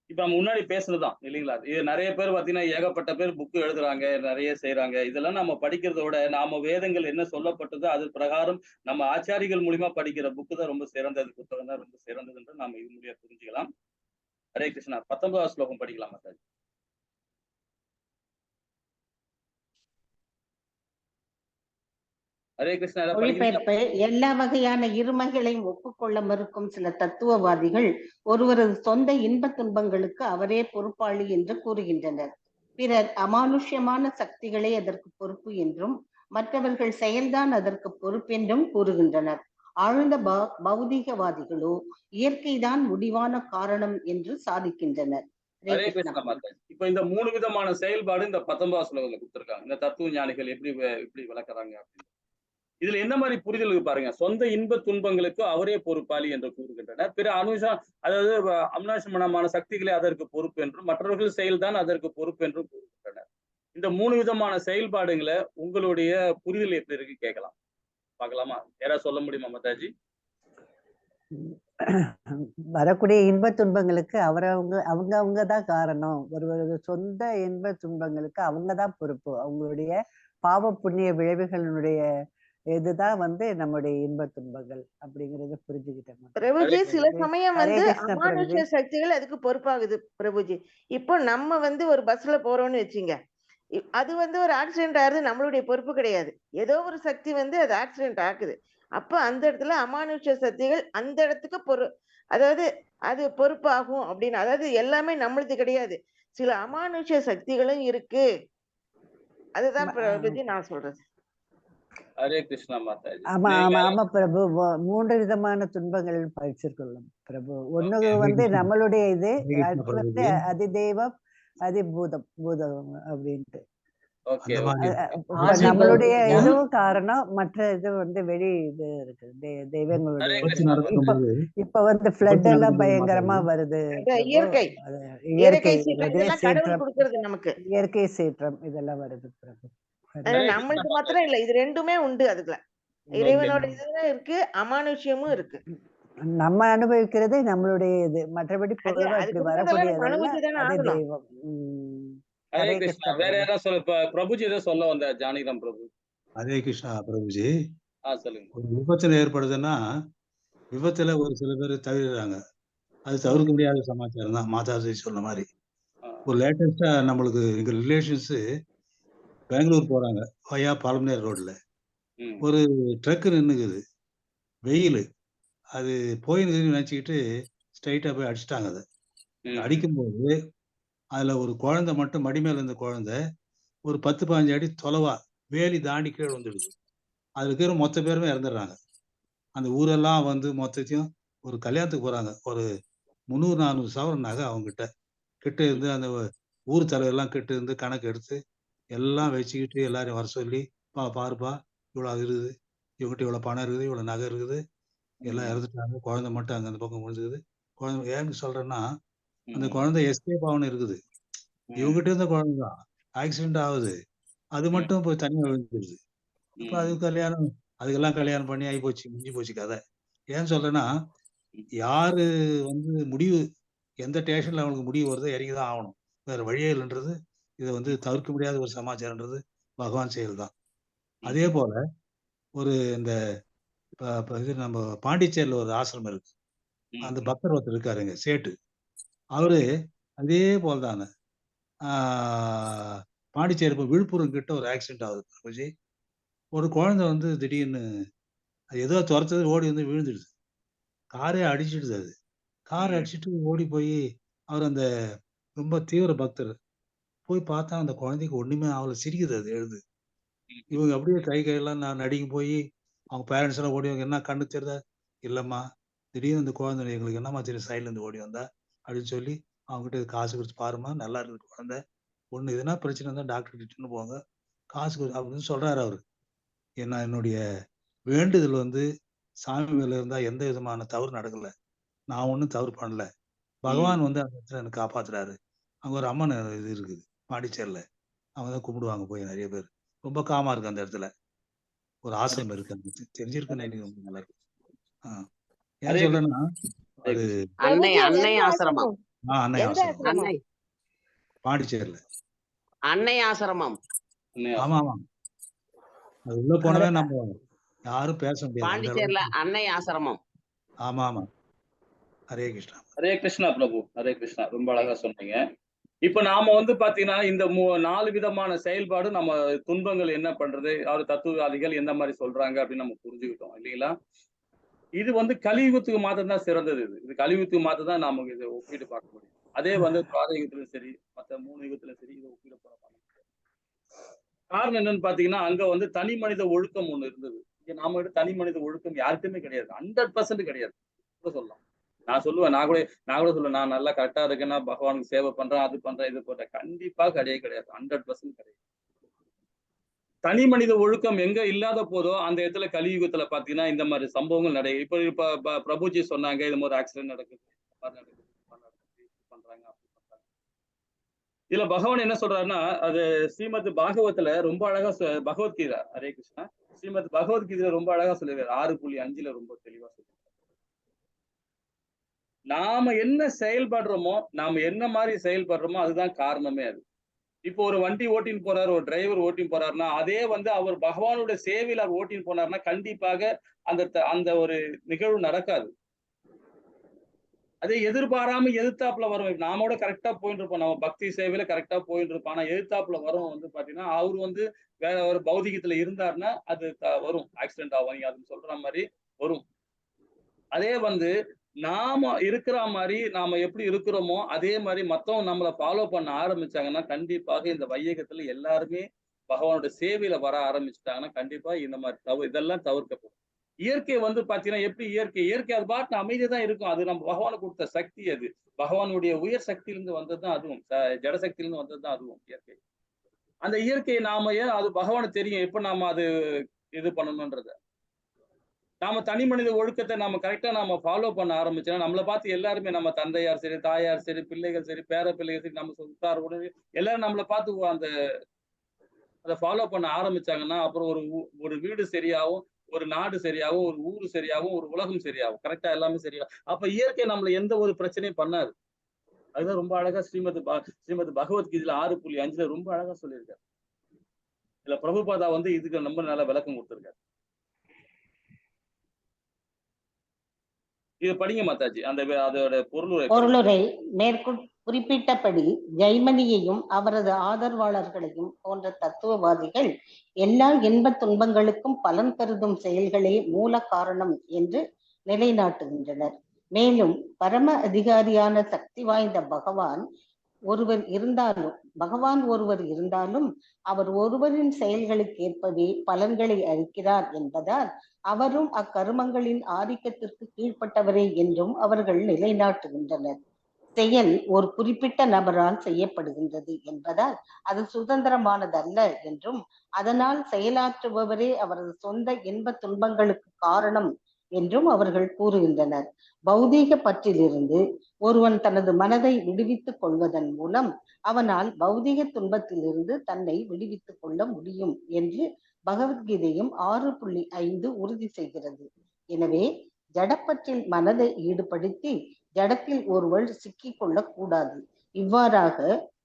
இப்ப நம்ம முன்னாடி பேசுனதுதான் இல்லைங்களா? இது நிறைய பேர் பாத்தீங்கன்னா ஏகப்பட்ட பேர் புக் எழுதுறாங்க, நிறைய செய்றாங்க. இதெல்லாம் நம்ம படிக்கிறத விட நாம வேதங்கள் என்ன சொல்லப்பட்டதோ அது பிரகாரம் நம்ம ஆச்சாரிகள் மூலியமா படிக்கிற புக்கு தான் ரொம்ப சிறந்தது. புத்தகம் தான் ரொம்ப சிறந்தது என்று நாம இது மூலியா புரிஞ்சுக்கலாம். ஹரே கிருஷ்ணா. 19வது ஸ்லோகம் படிக்கலாம் மாதாஜி. ஹரே கிருஷ்ணா. ஏதாவது படிக்கிறீங்களா? மொழிபெயர்ப்பு எல்லா வகையான இருமைகளையும் ஒப்புக்கொள்ள மறுக்கும் சில தத்துவவாதிகள் ஒருவரது சொந்த இன்ப துன்பங்களுக்கு அவரே பொறுப்பாளி என்று கூறுகின்றனர். பிறர் அமானுஷ்யமான சக்திகளே அதற்கு பொறுப்பு என்றும் மற்றவர்கள் செயல்தான் அதற்கு பொறுப்பென்றும் கூறுகின்றனர். ஆழ்ந்த பௌதிகவாதிகளோ இயற்கைதான் முடிவான காரணம் என்று சாதிக்கின்றனர். ஹரே கிருஷ்ணா மாதாஜி. இப்ப இந்த 3 விதமான செயல்பாடு இந்த 19வது ஸ்லோகத்துல கொடுத்திருக்காங்க. இந்த தத்துவ ஞானிகள் எப்படி விளக்குறாங்க அப்படின்னு. இதுல என்ன மாதிரி புரிதல் பாருங்க. சொந்த இன்ப துன்பங்களுக்கு அவரே பொறுப்பாளி என்று கூறுகின்றனர். பிற அதாவது அம்னாசமனமான சக்திகளே அதற்கு பொறுப்பு என்றும் மற்றவர்கள் செயல்தான் அதற்கு பொறுப்பு என்றும் கூறுகின்றனர். இந்த 3 விதமான செயல்பாடுகளை உங்களுடைய புரிதல் எப்படி இருக்கு கேட்கலாம். பார்க்கலாமா? யாராவது சொல்ல முடியுமா மாதாஜி? வரக்கூடிய இன்ப துன்பங்களுக்கு அவங்க தான் காரணம். ஒரு சொந்த இன்ப துன்பங்களுக்கு அவங்கதான் பொறுப்பு. அவங்களுடைய பாவ புண்ணிய விளைவுகளுடைய இதுதான் நம்முடைய இன்ப துன்பங்கள் அப்படிங்கறத புரிஞ்சுக்கிட்டேன். பிரபுஜி, சில சமயம் அமானுஷ சக்திகள் அதுக்கு பொறுப்பாகுது பிரபுஜி. இப்போ நம்ம ஒரு பஸ்ல போறோம்னு வச்சுங்க, அது ஒரு ஆக்சிடென்ட் ஆகுது, நம்மளுடைய பொறுப்பு கிடையாது. ஏதோ ஒரு சக்தி அது ஆக்சிடென்ட் ஆக்குது. அப்ப அந்த இடத்துல அமானுஷ சக்திகள் அந்த இடத்துக்கு அதாவது அது பொறுப்பாகும் அப்படின்னு. அதாவது எல்லாமே நம்மளுது கிடையாது, சில அமானுஷ சக்திகளும் இருக்கு. அதுதான் பிரபுஜி நான் சொல்றது. ஹரே கிருஷ்ணா மாதாஜி. ஆமா பிரபு, 3 விதமான துன்பங்கள் படிச்சிருக்கோம் பிரபு. ஒண்ணு நம்மளுடைய இது, அடுத்து அதிதெய்வம் அதிபூதம் அப்படின்ட்டு. நம்மளுடைய இதுவும் காரணம், மற்ற இது வெளி இது இருக்கு தெய்வங்களுடைய. இப்ப ஃப்ளட் எல்லாம் பயங்கரமா வருது, இயற்கை சீற்றம் இதெல்லாம் வருது பிரபு. நம்மளுக்கு மாத்திரம் இல்ல, இது ரெண்டுமே உண்டு. அதுக்குள்ள இறைவனோட இதுதான் இருக்கு, அமானுஷ்யமும் இருக்கு. நம்ம அனுபவிக்கிறது நம்மளுடைய இது, மற்றபடி வரக்கூடியது தெய்வம். ஹரே கிருஷ்ணா. வேற யாராவது சொல்ல? பிரபுஜி ஏதோ சொல்ல வந்த ஜானகிராம் பிரபு. ஹரே கிருஷ்ணா பிரபுஜி. சொல்லுங்க. ஒரு விபத்துல ஏற்படுதுன்னா விபத்துல ஒரு சில பேர் தவிர்றாங்க. அது தவிர்க்க முடியாத சமாச்சாரம் தான் மாதாஜி சொன்ன மாதிரி. ஒரு லேட்டஸ்டா நம்மளுக்கு எங்க ரிலேஷன்ஸ் பெங்களூர் போறாங்க, வயா பாலமேர் ரோட்ல ஒரு ட்ரக் நின்னுக்குது, வெயில். அது போயின்னு நினைச்சுக்கிட்டு ஸ்ட்ரைட்டா போய் அடிச்சுட்டாங்க. அதை அடிக்கும்போது அதுல ஒரு குழந்தை மட்டும் மடி மேல இருந்த குழந்தை ஒரு 10-15 அடி தொலைவா வேலி தாண்டி கீழே வந்துடுது. அதுல இருக்கிற மொத்த பேருமே இறந்துடுறாங்க. அந்த ஊரெல்லாம் மொத்தத்தையும் ஒரு கல்யாணத்துக்கு போறாங்க. ஒரு 300-400 சவரன் நகை அவங்க கிட்ட இருந்து அந்த ஊர் தலைவெல்லாம் கிட்ட இருந்து கணக்கு எடுத்து எல்லாம் வச்சுக்கிட்டு எல்லாரையும் வர சொல்லி, பாருப்பா இவ்வளவு அது இருக்குது, இவங்ககிட்ட இவ்வளவு பணம் இருக்குது, இவ்வளவு நகை இருக்குது, எல்லாம் இறந்துட்டாங்க, குழந்தை மட்டும் அங்க அந்த பக்கம் முடிஞ்சுக்குது. குழந்தை ஏன்னு சொல்றேன்னா, அந்த குழந்தை எஸ்கேப் ஆகணும் இருக்குது. இவங்ககிட்ட இருந்த குழந்தை தான் ஆக்சிடென்ட் ஆகுது, அது மட்டும் போய் தனியா விழுந்துருது. அப்ப அதுக்கெல்லாம் கல்யாணம் பண்ணி ஆகி போச்சு, முடிஞ்சு போச்சு கதை. ஏன்னு சொல்றேன்னா, யாரு முடிவு எந்த ஸ்டேஷன்ல அவங்களுக்கு முடிவு வருதோ இறங்கிதான் ஆகணும், வேற வழியே இல்லைன்றது. இதை தவிர்க்க முடியாத ஒரு சமாச்சாரம்ன்றது பகவான் செயல் தான். அதே போல இந்த இது நம்ம பாண்டிச்சேரியில ஒரு ஆசிரமம் இருக்கு, அந்த பக்தர் ஒருத்தர் இருக்காருங்க, சேட்டு. அவரு அதே போல்தாங்க பாண்டிச்சேரி விழுப்புரம் கிட்ட ஒரு ஆக்சிடென்ட் ஆகுது பிரபுஜி. ஒரு குழந்தை திடீர்னு ஏதோ துரத்தது ஓடி விழுந்துடுது, காரே அடிச்சிடுது. அது கார் அடிச்சுட்டு ஓடி போய் அவர் அந்த ரொம்ப தீவிர பக்தர் போய் பார்த்தா அந்த குழந்தைக்கு ஒண்ணுமே ஆகல, சிரிக்குது, அது எழுது. இவங்க அப்படியே கையெல்லாம் நான் நடுங்கி போய் அவங்க பேரண்ட்ஸ் எல்லாம் ஓடி, என்ன கண்ணு தெரியுதா? இல்லம்மா, திடீர்னு அந்த குழந்தை எங்களுக்கு என்னம்மா தெரியும், சைட்ல இருந்து ஓடி வந்தா அப்படின்னு சொல்லி அவங்ககிட்ட காசு கொடுத்து பாருமா, நல்லா இருக்குது குழந்தை, ஒண்ணு எதுனா பிரச்சனை இருந்தா டாக்டர் கிட்டன்னு போங்க, காசு அப்படின்னு சொல்றாரு அவரு. ஏன்னா என்னுடைய வேண்டுதல் சாமி மேல இருந்தா எந்த விதமான தவறு நடக்கல, நான் ஒன்றும் தவறு பண்ணல, பகவான் அந்த இடத்துல எனக்கு காப்பாத்துறாரு. அங்க ஒரு அம்மன் இது இருக்குது பாண்டிச்சேரியில, அவங்க தான் கும்பிடுவாங்க போய் நிறைய பேர். ரொம்ப காமா இருக்கு அந்த இடத்துல, ஒரு ஆசிரமம் இருக்கு, அந்த தெரிஞ்சிருக்குன்னு ரொம்ப நல்லா இருக்கு. ஏன் சொல்றேன்னா, அது அன்னை ஆசிரமம். அன்னை எந்த ஆசிரமம் ஆசிரமம்? அன்னை பாண்டிச்சேரியில. அன்னை ஆசிரமம். ஆமா ஆமா, அது உள்ள போனவே நம்ம யாரும் பேச முடியாது. பாண்டிச்சேரியில அன்னை ஆசிரமம். ஆமா ஆமா. ஹரே கிருஷ்ணா. ஹரே கிருஷ்ணா பிரபு, ஹரே கிருஷ்ணா. ரொம்ப அழகா சொன்னீங்க. இப்ப நாம பாத்தீங்கன்னா இந்த 4 விதமான செயல்பாடு நம்ம துன்பங்கள் என்ன பண்றது, தத்துவவாதிகள் எந்த மாதிரி சொல்றாங்க அப்படின்னு நம்ம புரிஞ்சுக்கிட்டோம் இல்லைங்களா? இது கலியுகத்துக்கு மாத்திரம் தான் சிறந்தது. இது கலியுகத்துக்கு மாத்திரம் தான் நாம இதை ஒப்பிட்டு பார்க்க முடியும். அதே துவார யுகத்திலும் சரி, மற்ற 3 யுகத்திலும் சரி, இதை ஒப்பிட போற காரணம் என்னன்னு பாத்தீங்கன்னா, அங்க தனி மனித ஒழுக்கம் ஒண்ணு இருந்தது. இங்க நாம தனி மனித ஒழுக்கம் யாருக்குமே கிடையாது. 100% கிடையாது சொல்லலாம். நான் சொல்லுவேன், நான் கூட சொல்லுவேன், நான் நல்லா கரெக்டா இருக்கேன்னா பகவானுக்கு சேவை பண்றேன், அது பண்றேன், இது பண்றேன். கண்டிப்பா கிடையாது. 100% கிடையாது. தனி மனித ஒழுக்கம் எங்க இல்லாத போதோ அந்த இடத்துல கலியுகத்துல பாத்தீங்கன்னா இந்த மாதிரி சம்பவங்கள் நடக்குது. இப்ப பிரபுஜி சொன்னாங்க, இது மாதிரி ஆக்சிடென்ட் நடக்குது, பண்றாங்க, அப்படி பண்றாங்க. இதுல பகவான் என்ன சொல்றாருன்னா, அது ஸ்ரீமத் பாகவத்துல ரொம்ப அழகா பகவத்கீதா, ஹரே கிருஷ்ணா, ஸ்ரீமத் பகவத்கீதையில ரொம்ப அழகா சொல்லிருக்காரு. 6.5 ரொம்ப தெளிவா சொல்லிருக்காரு. நாம என்ன செயல்படுறோமோ, நாம என்ன மாதிரி செயல்படுறோமோ அதுதான் காரணமே. அது இப்போ ஒரு வண்டி ஓட்டின்னு போறாரு, ஒரு டிரைவர் ஓட்டின்னு போறாருன்னா, அதே அவர் பகவானுடைய சேவையில் அவர் ஓட்டின்னு போனாருன்னா கண்டிப்பாக அந்த ஒரு நிகழ்வு நடக்காது. அதே எதிர்பாராம எதிர்த்தாப்புல வரும். நாமோட கரெக்டா போயிட்டு இருப்போம், நம்ம பக்தி சேவையில கரெக்டா போயிட்டு இருப்போம். ஆனா எதிர்த்தாப்புல வரும் பாத்தீங்கன்னா, அவரு வேற ஒரு பௌதிகத்துல இருந்தாருன்னா அது வரும், ஆக்சிடென்ட் ஆகும். நீங்க அது சொல்ற மாதிரி வரும். அதே நாம இருக்கிற மாதிரி நாம எப்படி இருக்கிறோமோ அதே மாதிரி மத்தவங்க நம்மளை ஃபாலோ பண்ண ஆரம்பிச்சாங்கன்னா கண்டிப்பாக இந்த வையகத்துல எல்லாருமே பகவானுடைய சேவையில வர ஆரம்பிச்சுட்டாங்கன்னா கண்டிப்பா இந்த மாதிரி இதெல்லாம் தவிர்க்கப்படும். இயற்கை பாத்தீங்கன்னா எப்படி இயற்கை அது பாட்டு அமைதியா தான் இருக்கும். அது நம்ம பகவானுக்கு கொடுத்த சக்தி. அது பகவானுடைய உயர் சக்தியிலிருந்து வந்ததுதான் அதுவும், ஜடசக்தியிலிருந்து வந்ததுதான் அதுவும் இயற்கை. அந்த இயற்கையை நாம ஏன் அது பகவானுக்கு தெரியும் எப்ப நாம அது இது பண்ணணும்ன்றத. நாம தனி மனித ஒழுக்கத்தை நாம கரெக்டா நாம ஃபாலோ பண்ண ஆரம்பிச்சோம்னா நம்மளை பார்த்து எல்லாருமே, நம்ம தந்தையார் சரி, தாயார் சரி, பிள்ளைகள் சரி, பேர பிள்ளைகள் சரி, நம்ம சொத்தார் உடனே எல்லாரும் நம்மளை பார்த்து அதை ஃபாலோ பண்ண ஆரம்பிச்சாங்கன்னா அப்புறம் ஒரு வீடு சரியாகும், ஒரு நாடு சரியாகும், ஒரு ஊரு சரியாகும், ஒரு உலகம் சரியாகும். கரெக்டா எல்லாமே சரியாகும். அப்ப இயற்கை நம்மள எந்த ஒரு பிரச்சனையும் பண்ணாது. அதுதான் ரொம்ப அழகா ஸ்ரீமத் பகவத்கீதையில 6.5 ரொம்ப அழகா சொல்லியிருக்காரு. இதுல பிரபுபாதா இதுக்கு ரொம்ப நல்ல விளக்கம் கொடுத்திருக்காரு. இது படிங்க மாதாஜி, அதோட பொருளுரை குறிப்பிட்டபடி ஜெய்மனியையும் அவரது ஆதரவாளர்களையும் போன்ற தத்துவவாதிகள் எல்லா இன்பத் துன்பங்களுக்கும் பலன் கருதும் செயல்களே மூல காரணம் என்று நிலைநாட்டுகின்றனர். மேலும் பரம அதிகாரியான சக்தி வாய்ந்த பகவான் ஒருவர் இருந்தாலும் அவர் ஒருவரின் செயல்களுக்கு ஏற்பவே பலன்களை அளிக்கிறார் என்பதால் அவரும் அக்கருமங்களின் ஆதிக்கத்திற்கு கீழ்ப்பட்டவரே என்றும் அவர்கள் நிலைநாட்டுகின்றனர். செயல் ஒரு குறிப்பிட்ட நபரால் செய்யப்படுகின்றது என்பதால் அது சுதந்திரமானதல்ல என்றும், அதனால் செயலாற்றுபவரே அவரது சொந்த இன்ப துன்பங்களுக்கு காரணம் என்றும் அவர்கள் கூறுகின்றனர். பௌதீக பற்றிலிருந்து ஒருவன் தனது மனதை விடுவித்துக் கொள்வதன் மூலம் அவனால் பௌதீக துன்பத்திலிருந்து தன்னை விடுவித்துக் கொள்ள முடியும் என்று பகவத்கீதையும் 6.5 உறுதி செய்கிறது. எனவே ஜடப்பற்றில் மனதை ஈடுபடுத்தி ஜடத்தில் ஒருவர் சிக்கிக் கொள்ளக்கூடாது. இவ்வாறாக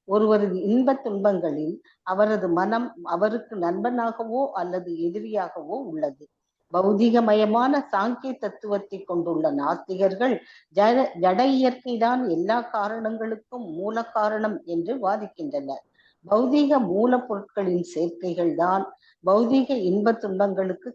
ஒருவரது இன்ப துன்பங்களில் அவரது மனம் அவருக்கு நண்பனாகவோ அல்லது எதிரியாகவோ உள்ளது. பௌதிகமயமான சாங்கிய தத்துவத்தை கொண்டுள்ள நாஸ்திகர்கள் ஜட இயற்கைதான் எல்லா காரணங்களுக்கும் மூல காரணம் என்று வாதிக்கின்றனர். பௌதீக மூலப்பொருட்களின் சேர்க்கைகள் தான் பௌதீக இன்ப துன்பங்களுக்கு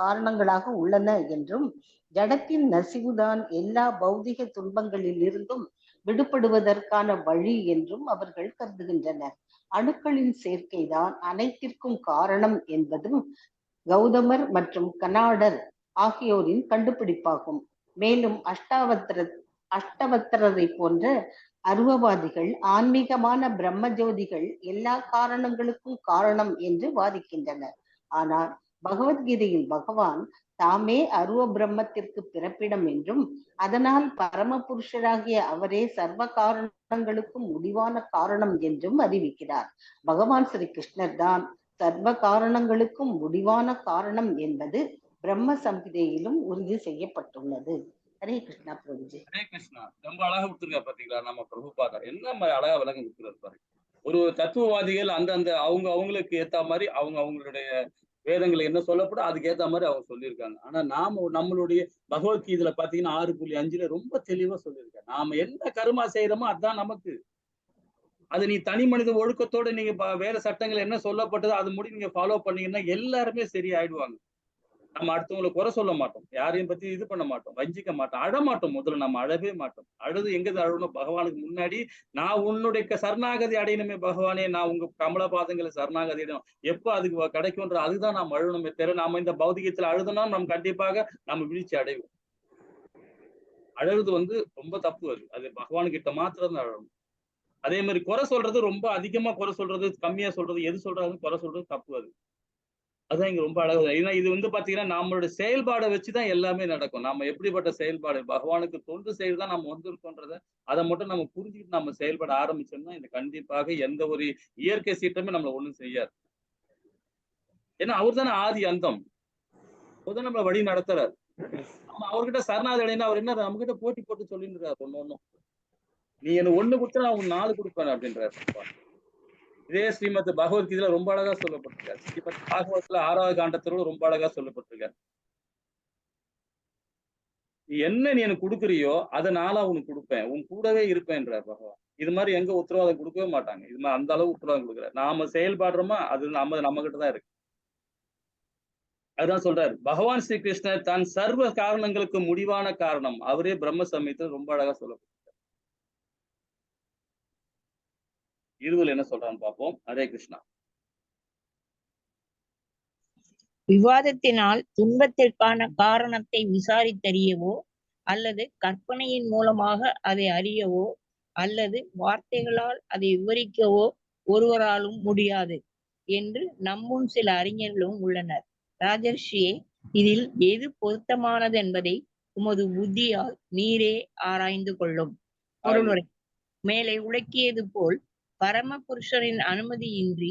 காரணங்களாக உள்ளன என்றும், ஜடத்தின் நசிவுதான் எல்லா பௌதிக துன்பங்களில் இருந்தும் விடுபடுவதற்கான வழி என்றும் அவர்கள் கருதுகின்றனர். அணுக்களின் சேர்க்கைதான் அனைத்திற்கும் காரணம் என்பதும் கௌதமர் மற்றும் கனாடர் ஆகியோரின் கண்டுபிடிப்பாகும். மேலும் அஷ்டவத்திரரை போன்ற அருவவாதிகள் ஆன்மீகமான பிரம்ம ஜோதிகள் எல்லா காரணங்களுக்கும் காரணம் என்று வாதிக்கின்றனர். ஆனால் பகவத்கீதையில் பகவான் தாமே அருவ பிரம்மத்திற்கு பிறப்பிடம் என்றும், அதனால் பரம புருஷராகிய அவரே சர்வ காரணங்களுக்கும் முடிவான காரணம் என்றும் அறிவிக்கிறார். பகவான் ஸ்ரீ கிருஷ்ணர் தான் சர்வ காரணங்களுக்கும் முடிவான காரணம் என்பது பிரம்ம சம்ஹிதையிலும் உறுதி செய்யப்பட்டுள்ளது. ஹரே கிருஷ்ணா பிரபுஜி. ஹரே கிருஷ்ணா. ரொம்ப அழகா கொடுத்துருக்காரு பாத்தீங்களா நம்ம பிரபுபாதா, என்ன மாதிரி அழகா விளக்கம் கொடுத்துருக்காரு பாருங்க. ஒரு தத்துவவாதிகள் அந்தந்த அவங்களுக்கு ஏத்த மாதிரி அவங்களுடைய வேதங்களை என்ன சொல்லப்படும் அதுக்கு ஏத்த மாதிரி அவங்க சொல்லியிருக்காங்க. ஆனா நாம நம்மளுடைய பகவத்கீதையில பாத்தீங்கன்னா 6.5 ரொம்ப தெளிவா சொல்லியிருக்காங்க. நாம என்ன கர்மா செய்யறோமோ அதுதான் நமக்கு. அது நீ தனி மனித ஒழுக்கத்தோட நீங்க வேத சட்டங்கள் என்ன சொல்லப்பட்டதோ அது முடி நீங்க ஃபாலோ பண்ணீங்கன்னா எல்லாருமே சரியாயிடுவாங்க. நம்ம அடுத்தவங்களை குறை சொல்ல மாட்டோம், யாரையும் பத்தி இது பண்ண மாட்டோம், வஞ்சிக்க மாட்டோம், அழமாட்டோம். முதல்ல நம்ம அழவே மாட்டோம். அழுது எங்க அழணும்? பகவானுக்கு முன்னாடி நான் உன்னுடைய சரணாகதி அடையணுமே பகவானே, நான் உங்க கமல பாதங்களை சரணாகதி அடையணும். எப்ப அதுக்கு கிடைக்கும்ன்ற அதுதான் நாம் அழணுமே தவிர நாம இந்த பௌதிகத்துல அழுதுனா நம்ம கண்டிப்பாக நம்ம வீழ்ச்சி அடைவோம். அழுது ரொம்ப தப்பு. அது பகவானுக்கிட்ட மாத்திரம் தான் அழணும். அதே மாதிரி குறை சொல்றது ரொம்ப அதிகமா குறை சொல்றது, கம்மியா சொல்றது, எது சொல்றாலும் குறை சொல்றது தப்பு. அதான் இங்க ரொம்ப அழகு. ஏன்னா இது பாத்தீங்கன்னா நம்மளுடைய செயல்பாடை வச்சுதான் எல்லாமே நடக்கும். நம்ம எப்படிப்பட்ட செயல்பாடு பகவானுக்கு தொண்டு செய்துதான் நம்ம வந்திருக்கோன்றத அதை மட்டும் நம்ம புரிஞ்சுக்கிட்டு நம்ம செயல்பட ஆரம்பிச்சோம்னா இந்த கண்டிப்பாக எந்த ஒரு இயற்கை சீற்றமே நம்மள ஒண்ணும் செய்யாது. ஏன்னா அவர் தானே ஆதி அந்தம், அவர்தான் நம்மள வழி நடத்துறாரு. நம்ம அவர்கிட்ட சரணாகதி அடையினா அவர் என்ன நம்ம கிட்ட போட்டி போட்டு சொல்லிட்டு இருக்காரு. ஒண்ணும் நீ என்ன 1 கொடுத்தா நான் உனக்கு 4 கொடுப்பேன் அப்படின்றாரு. இதே ஸ்ரீமத் பகவத்கீதையில ரொம்ப அழகா சொல்லப்பட்டிருக்காரு. ஸ்ரீமத் பாகவத்துல 6வது காண்டத்திலும் ரொம்ப அழகா சொல்லப்பட்டிருக்காரு. என்ன நீ எனக்கு கொடுக்குறியோ அதை நாளா உனக்கு கொடுப்பேன், உன் கூடவே இருப்பேன்றார் பகவான். இது மாதிரி எங்க உத்தரவாதம் கொடுக்கவே மாட்டாங்க. இது மாதிரி அந்த அளவு உத்தரவாதம் கொடுக்குறாரு. நாம செயல்பாடுறோமா அது நம்ம கிட்ட தான் இருக்கு. அதுதான் சொல்றாரு பகவான் ஸ்ரீ கிருஷ்ணர் தான் சர்வ காரணங்களுக்கு முடிவான காரணம். அவரே பிரம்ம சமயத்துல ரொம்ப அழகா சொல்லப்பட்டிருக்காரு. இருவில் என்ன சொல்றான்னு பார்ப்போம். ஹரே கிருஷ்ணா. விவாதத்தினால் துன்பத்திற்கான காரணத்தை விசாரித்தறியவோ அல்லது கற்பனையின் மூலமாக அதை அறியவோ அல்லது வார்த்தைகளால் அதை விவரிக்கவோ ஒருவராலும் முடியாது என்று நம்பும் சில அறிஞர்களும் உள்ளனர். ராஜர்ஷியே, இதில் எது பொருத்தமானது என்பதை உமது புத்தியால் நீரே ஆராய்ந்து கொள்ளும். பொருளுரை. மேலே விளக்கியது போல் பரம புருஷரின் அனுமதியின்றி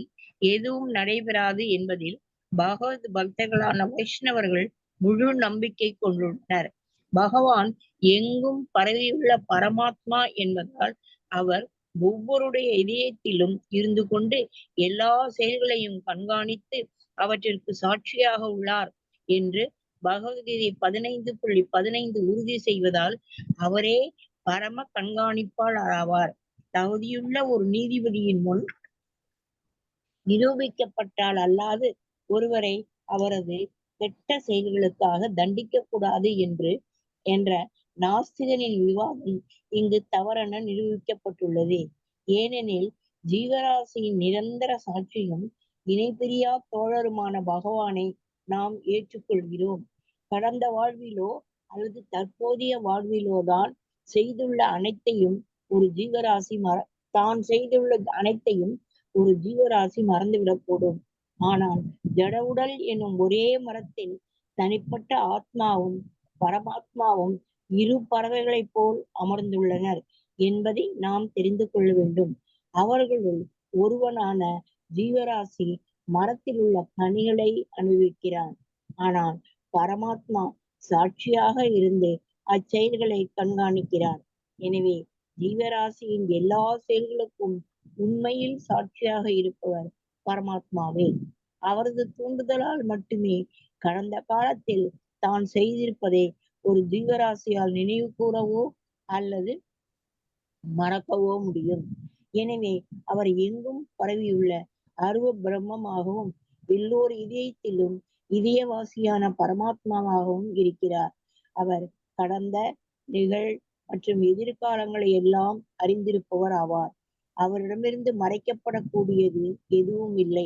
எதுவும் நடைபெறாது என்பதில் பகவத் பக்தர்களான வைஷ்ணவர்கள் முழு நம்பிக்கை கொண்டுள்ளனர். பகவான் எங்கும் பரவியுள்ள பரமாத்மா என்பதால் அவர் ஒவ்வொருடைய இதயத்திலும் இருந்து கொண்டு எல்லா செயல்களையும் கண்காணித்து அவற்றிற்கு சாட்சியாக உள்ளார் என்று பகவத்கீதை 15.15 உறுதி செய்வதால் அவரே பரம கண்காணிப்பாளர் ஆவார். தகுதியுள்ள ஒரு நீதிபதியின் முன் நிரூபிக்கப்பட்டால் அல்லாது ஒருவரை அவரது கெட்ட செயல்களுக்காக தண்டிக்க கூடாது என்ற நாஸ்திகனின் விவாதம் இங்கு தவறென நிரூபிக்கப்பட்டுள்ளது. ஏனெனில் ஜீவராசியின் நிரந்தர சாட்சியும் இணைபிரியா தோழருமான பகவானை நாம் ஏற்றுக்கொள்கிறோம். கடந்த வாழ்விலோ அல்லது தற்போதைய வாழ்விலோதான் செய்துள்ள அனைத்தையும் ஒரு ஜீவராசி தான் செய்துள்ள அனைத்தையும் ஒரு ஜீவராசி மறந்துவிடக்கூடும். ஆனால் ஜடவுடல் என்னும் ஒரே மரத்தில் தனிப்பட்ட ஆத்மாவும் பரமாத்மாவும் இரு பறவைகளைப் போல் அமர்ந்துள்ளனர் என்பதை நாம் தெரிந்து கொள்ள வேண்டும். அவர்களுள் ஒருவனான ஜீவராசி மரத்தில் உள்ள கனிகளை அனுபவிக்கிறான். ஆனால் பரமாத்மா சாட்சியாக இருந்து அச்செயல்களை கண்காணிக்கிறார். எனவே ஜீவராசியின் எல்லா செயல்களுக்கும் உண்மையில் சாட்சியாக இருப்பவர் பரமாத்மாவே. அவரது தூண்டுதலால் மட்டுமே கடந்த காலத்தில் தான் செய்திருப்பதை ஒரு ஜீவராசியால் நினைவு கூறவோ அல்லது மறக்கவோ முடியும். எனவே அவர் எங்கும் பரவியுள்ள அருவ பிரம்மமாகவும் எல்லோர் இதயத்திலும் இதயவாசியான பரமாத்மாவாகவும் இருக்கிறார். அவர் கடந்த, நிகழ் மற்றும் எதிர்காலங்களை எல்லாம் அறிந்திருப்பவர் ஆவார். அவரிடமிருந்து மறைக்கப்படக்கூடியது எதுவும் இல்லை.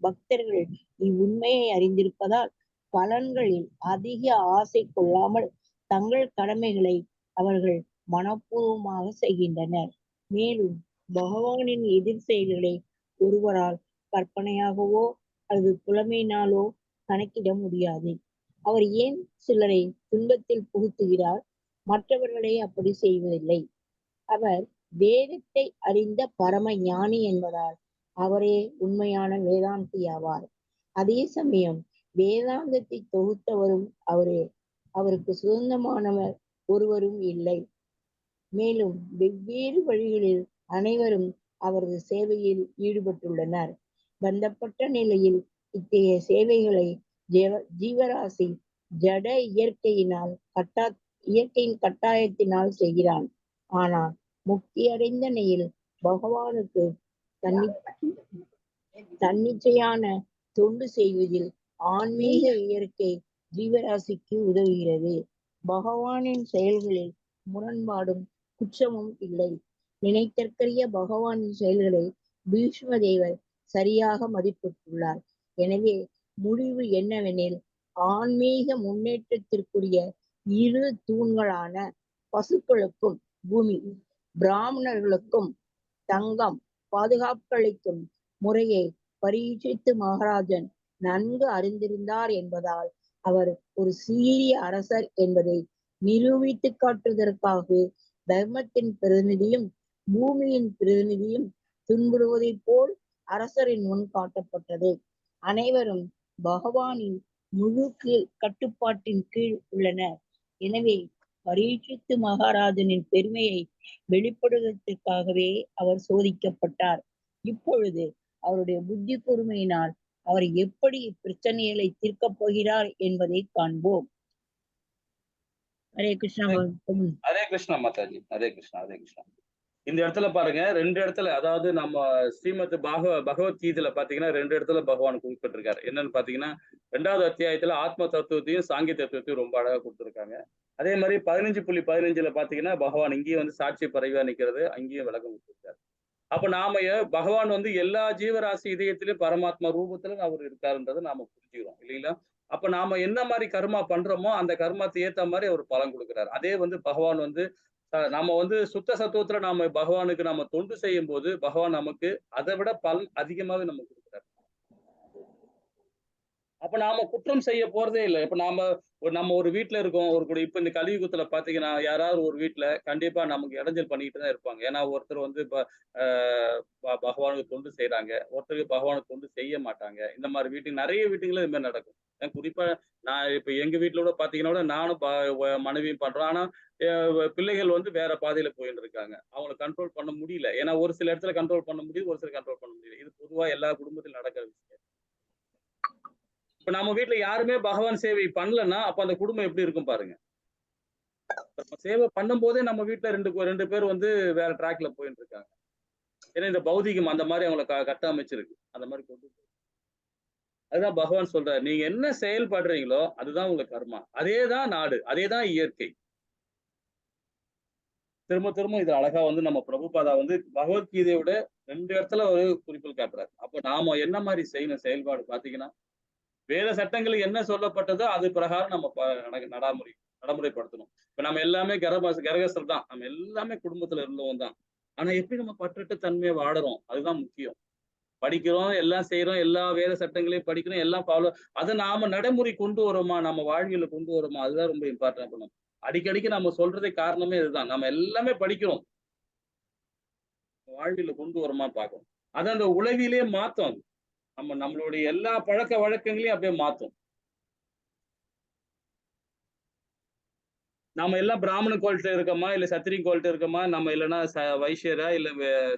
பக்தர்கள் இவ்வுண்மையை அறிந்திருப்பதால் பலன்களில் அதிக ஆசை கொள்ளாமல் தங்கள் கடமைகளை அவர்கள் மனப்பூர்வமாக செய்கின்றனர். மேலும் பகவானின் எதிர் செயல்களை ஒருவரால் கற்பனையாகவோ அல்லது புலமையினாலோ கணக்கிட முடியாது. அவர் ஏன் சிலரை துன்பத்தில் புகுத்துகிறார், மற்றவர்களை அப்படி செய்வதில்லை. அவர் வேதத்தை அறிந்த பரம ஞானி என்பதால் அவரே உண்மையான வேதாந்தி ஆவார். அதே சமயம் வேதாந்தத்தை தொகுத்தவரும் அவரே. அவருக்கு சுதந்திரமானவர் ஒருவரும் இல்லை. மேலும் வெவ்வேறு வழிகளில் அனைவரும் அவரது சேவையில் ஈடுபட்டுள்ளனர். பந்தப்பட்ட நிலையில் இத்தகைய சேவைகளை ஜீவராசி ஜட இயற்கையின் கட்டாயத்தினால் செய்கிறான். ஆனால் முக்தி அடைந்த நிலையில் பகவானுக்கு தன்னிச்சையான தொண்டு செய்வதில் ஆன்மீக இயற்கை ஜீவராசிக்கு உதவுகிறது. பகவானின் செயல்களில் முரண்பாடும் குற்றமும் இல்லை. நினைத்தற்கரிய பகவானின் செயல்களை பீஷ்ம தேவர் சரியாக மதிப்பிட்டுள்ளார். எனவே முடிவு என்னவெனில், ஆன்மீக முன்னேற்றத்திற்குரிய இரு தூண்களான பசுக்களுக்கும் பூமி, பிராமணர்களுக்கும் தங்கம் பாதுகாப்பளிக்கும் முறையை பரீட்சித்து மகாராஜன் நன்கு அறிந்திருந்தார் என்பதால் அவர் ஒரு சீரிய அரசர் என்பதை நிரூபித்து காட்டுவதற்காகவே தர்மத்தின் பிரதிநிதியும் பூமியின் பிரதிநிதியும் துன்புறுவதைப் போல் அரசரின் முன் காட்டப்பட்டது. அனைவரும் பகவானின் முழு கட்டுப்பாட்டின் கீழ் உள்ளனர். எனவே பரீட்சித்து மகாராஜனின் பெருமையை வெளிப்படுவதற்காகவே அவர் சோதிக்கப்பட்டார். இப்பொழுது அவருடைய புத்தி கூர்மையினால் அவர் எப்படி பிரச்சனைகளை தீர்க்கப் போகிறார் என்பதை காண்போம். ஹரே கிருஷ்ணா. ஹரே கிருஷ்ணா மாதாஜி. ஹரே கிருஷ்ணா. ஹரே கிருஷ்ணா. இந்த இடத்துல பாருங்க, 2 இடத்துல, அதாவது நம்ம ஸ்ரீமத் பகவத்கீதையில பாத்தீங்கன்னா 2 இடத்துல பகவான் குறிப்பிட்டிருக்காரு. என்னன்னு பாத்தீங்கன்னா 2வது அத்தியாயத்துல ஆத்ம தத்துவத்தையும் சாங்கிய தத்துவத்தையும் ரொம்ப அழகா கொடுத்துருக்காங்க. அதே மாதிரி 15.15 பாத்தீங்கன்னா பகவான் இங்கேயும் சாட்சி பறவையா நிக்கிறது, அங்கேயும் விளக்கம் கொடுத்திருக்காரு. அப்ப நாம பகவான் எல்லா ஜீவராசி இதயத்திலும் பரமாத்மா ரூபத்துல அவர் இருக்காருன்றதை நாம புரிஞ்சுக்கிறோம் இல்லைங்களா? அப்ப நாம என்ன மாதிரி கர்மா பண்றோமோ அந்த கர்மத்தை ஏத்த மாதிரி அவர் பலன் கொடுக்கிறார். அதே பகவான் நாம சுத்த சத்துவத்துல நாம பகவானுக்கு நாம தொண்டு செய்யும் போது பகவான் நமக்கு அதை விட பலன் அதிகமாவே நமக்கு கொடுக்கிறார். அப்ப நாம குற்றம் செய்ய போறதே இல்லை. இப்ப நம்ம ஒரு வீட்டுல இருக்கோம், இப்ப இந்த கலியுகத்துல பாத்தீங்கன்னா யாராவது ஒரு வீட்டுல கண்டிப்பா நமக்கு இடைஞ்சல் பண்ணிட்டு தான் இருப்பாங்க. ஏன்னா ஒருத்தர் பகவானுக்கு தொண்டு செய்யறாங்க, ஒருத்தருக்கு பகவானுக்கு தொண்டு செய்ய மாட்டாங்க. இந்த மாதிரி நிறைய வீட்டுகளும் இது மாதிரி நடக்கும். குறிப்பா நான் இப்ப எங்க வீட்டுல கூட பாத்தீங்கன்னா நானும் மனைவியும் பண்றோம். ஆனா பிள்ளைகள் வேற பாதையில போயிட்டு இருக்காங்க. அவங்களை கண்ட்ரோல் பண்ண முடியல. ஏன்னா ஒரு சில இடத்துல கண்ட்ரோல் பண்ண முடியுது, ஒரு சில கண்ட்ரோல் பண்ண முடியல. இது பொதுவா எல்லா குடும்பத்திலும் நடக்கிற விஷயம். இப்ப நம்ம வீட்டுல யாருமே பகவான் சேவை பண்ணலன்னா அப்ப அந்த குடும்பம் எப்படி இருக்கும் பாருங்க. சேவை பண்ணும் போதே நம்ம வீட்டுல ரெண்டு பேர் வேற ட்ராக்ல போயிட்டு இருக்காங்க. ஏன்னா இந்த பௌதிகம் அந்த மாதிரி அவங்களை கட்டமைச்சிருக்கு. அந்த மாதிரி கொண்டு அதுதான் பகவான் சொல்றாரு, நீங்க என்ன செயல்படுறீங்களோ அதுதான் உங்க கர்மா. அதேதான் நாடு, அதேதான் இயற்கை. திரும்ப திரும்ப இது அழகா நம்ம பிரபுபாதா பகவத்கீதையோட 2 இடத்துல ஒரு குறிப்பில் காட்டுறாரு. அப்ப நாம என்ன மாதிரி செய்யணும் செயல்பாடு பாத்தீங்கன்னா, வேத சட்டங்கள் என்ன சொல்லப்பட்டதோ அது பிரகாரம் நம்ம நடைமுறைப்படுத்தணும். இப்ப நம்ம எல்லாமே கரகஸ்தர் தான், நம்ம எல்லாமே குடும்பத்துல இருந்தவங்க தான். ஆனா எப்படி நம்ம பற்றுட்டு தன்மையை வாடுறோம், அதுதான் முக்கியம். படிக்கிறோம், எல்லாம் செய்யறோம், எல்லா வேத சட்டங்களையும் படிக்கிறோம், எல்லாம் ஃபாலோ, அதை நாம நடைமுறை கொண்டு வரோமா, நம்ம வாழ்வியல கொண்டு வரோமா, அதுதான் ரொம்ப இம்பார்ட்டன்ட் பண்ணும். அடிக்கடிக்கு நம்ம சொல்றதே காரணமே இதுதான். நம்ம எல்லாமே படிக்கிறோம், வாழ்வியல கொண்டு வரோமா பார்க்கணும். அது அந்த உளவிலே மாத்தம். நம்மளுடைய எல்லா பழக்க வழக்கங்களையும் அப்படியே மாத்தும். நாம எல்லாம் பிராமண குவாலிட்டியில இருக்கோமா, இல்ல சத்திரிய குவாலிட்டி இருக்கோமா, நம்ம இல்லைன்னா வைசியரா இல்ல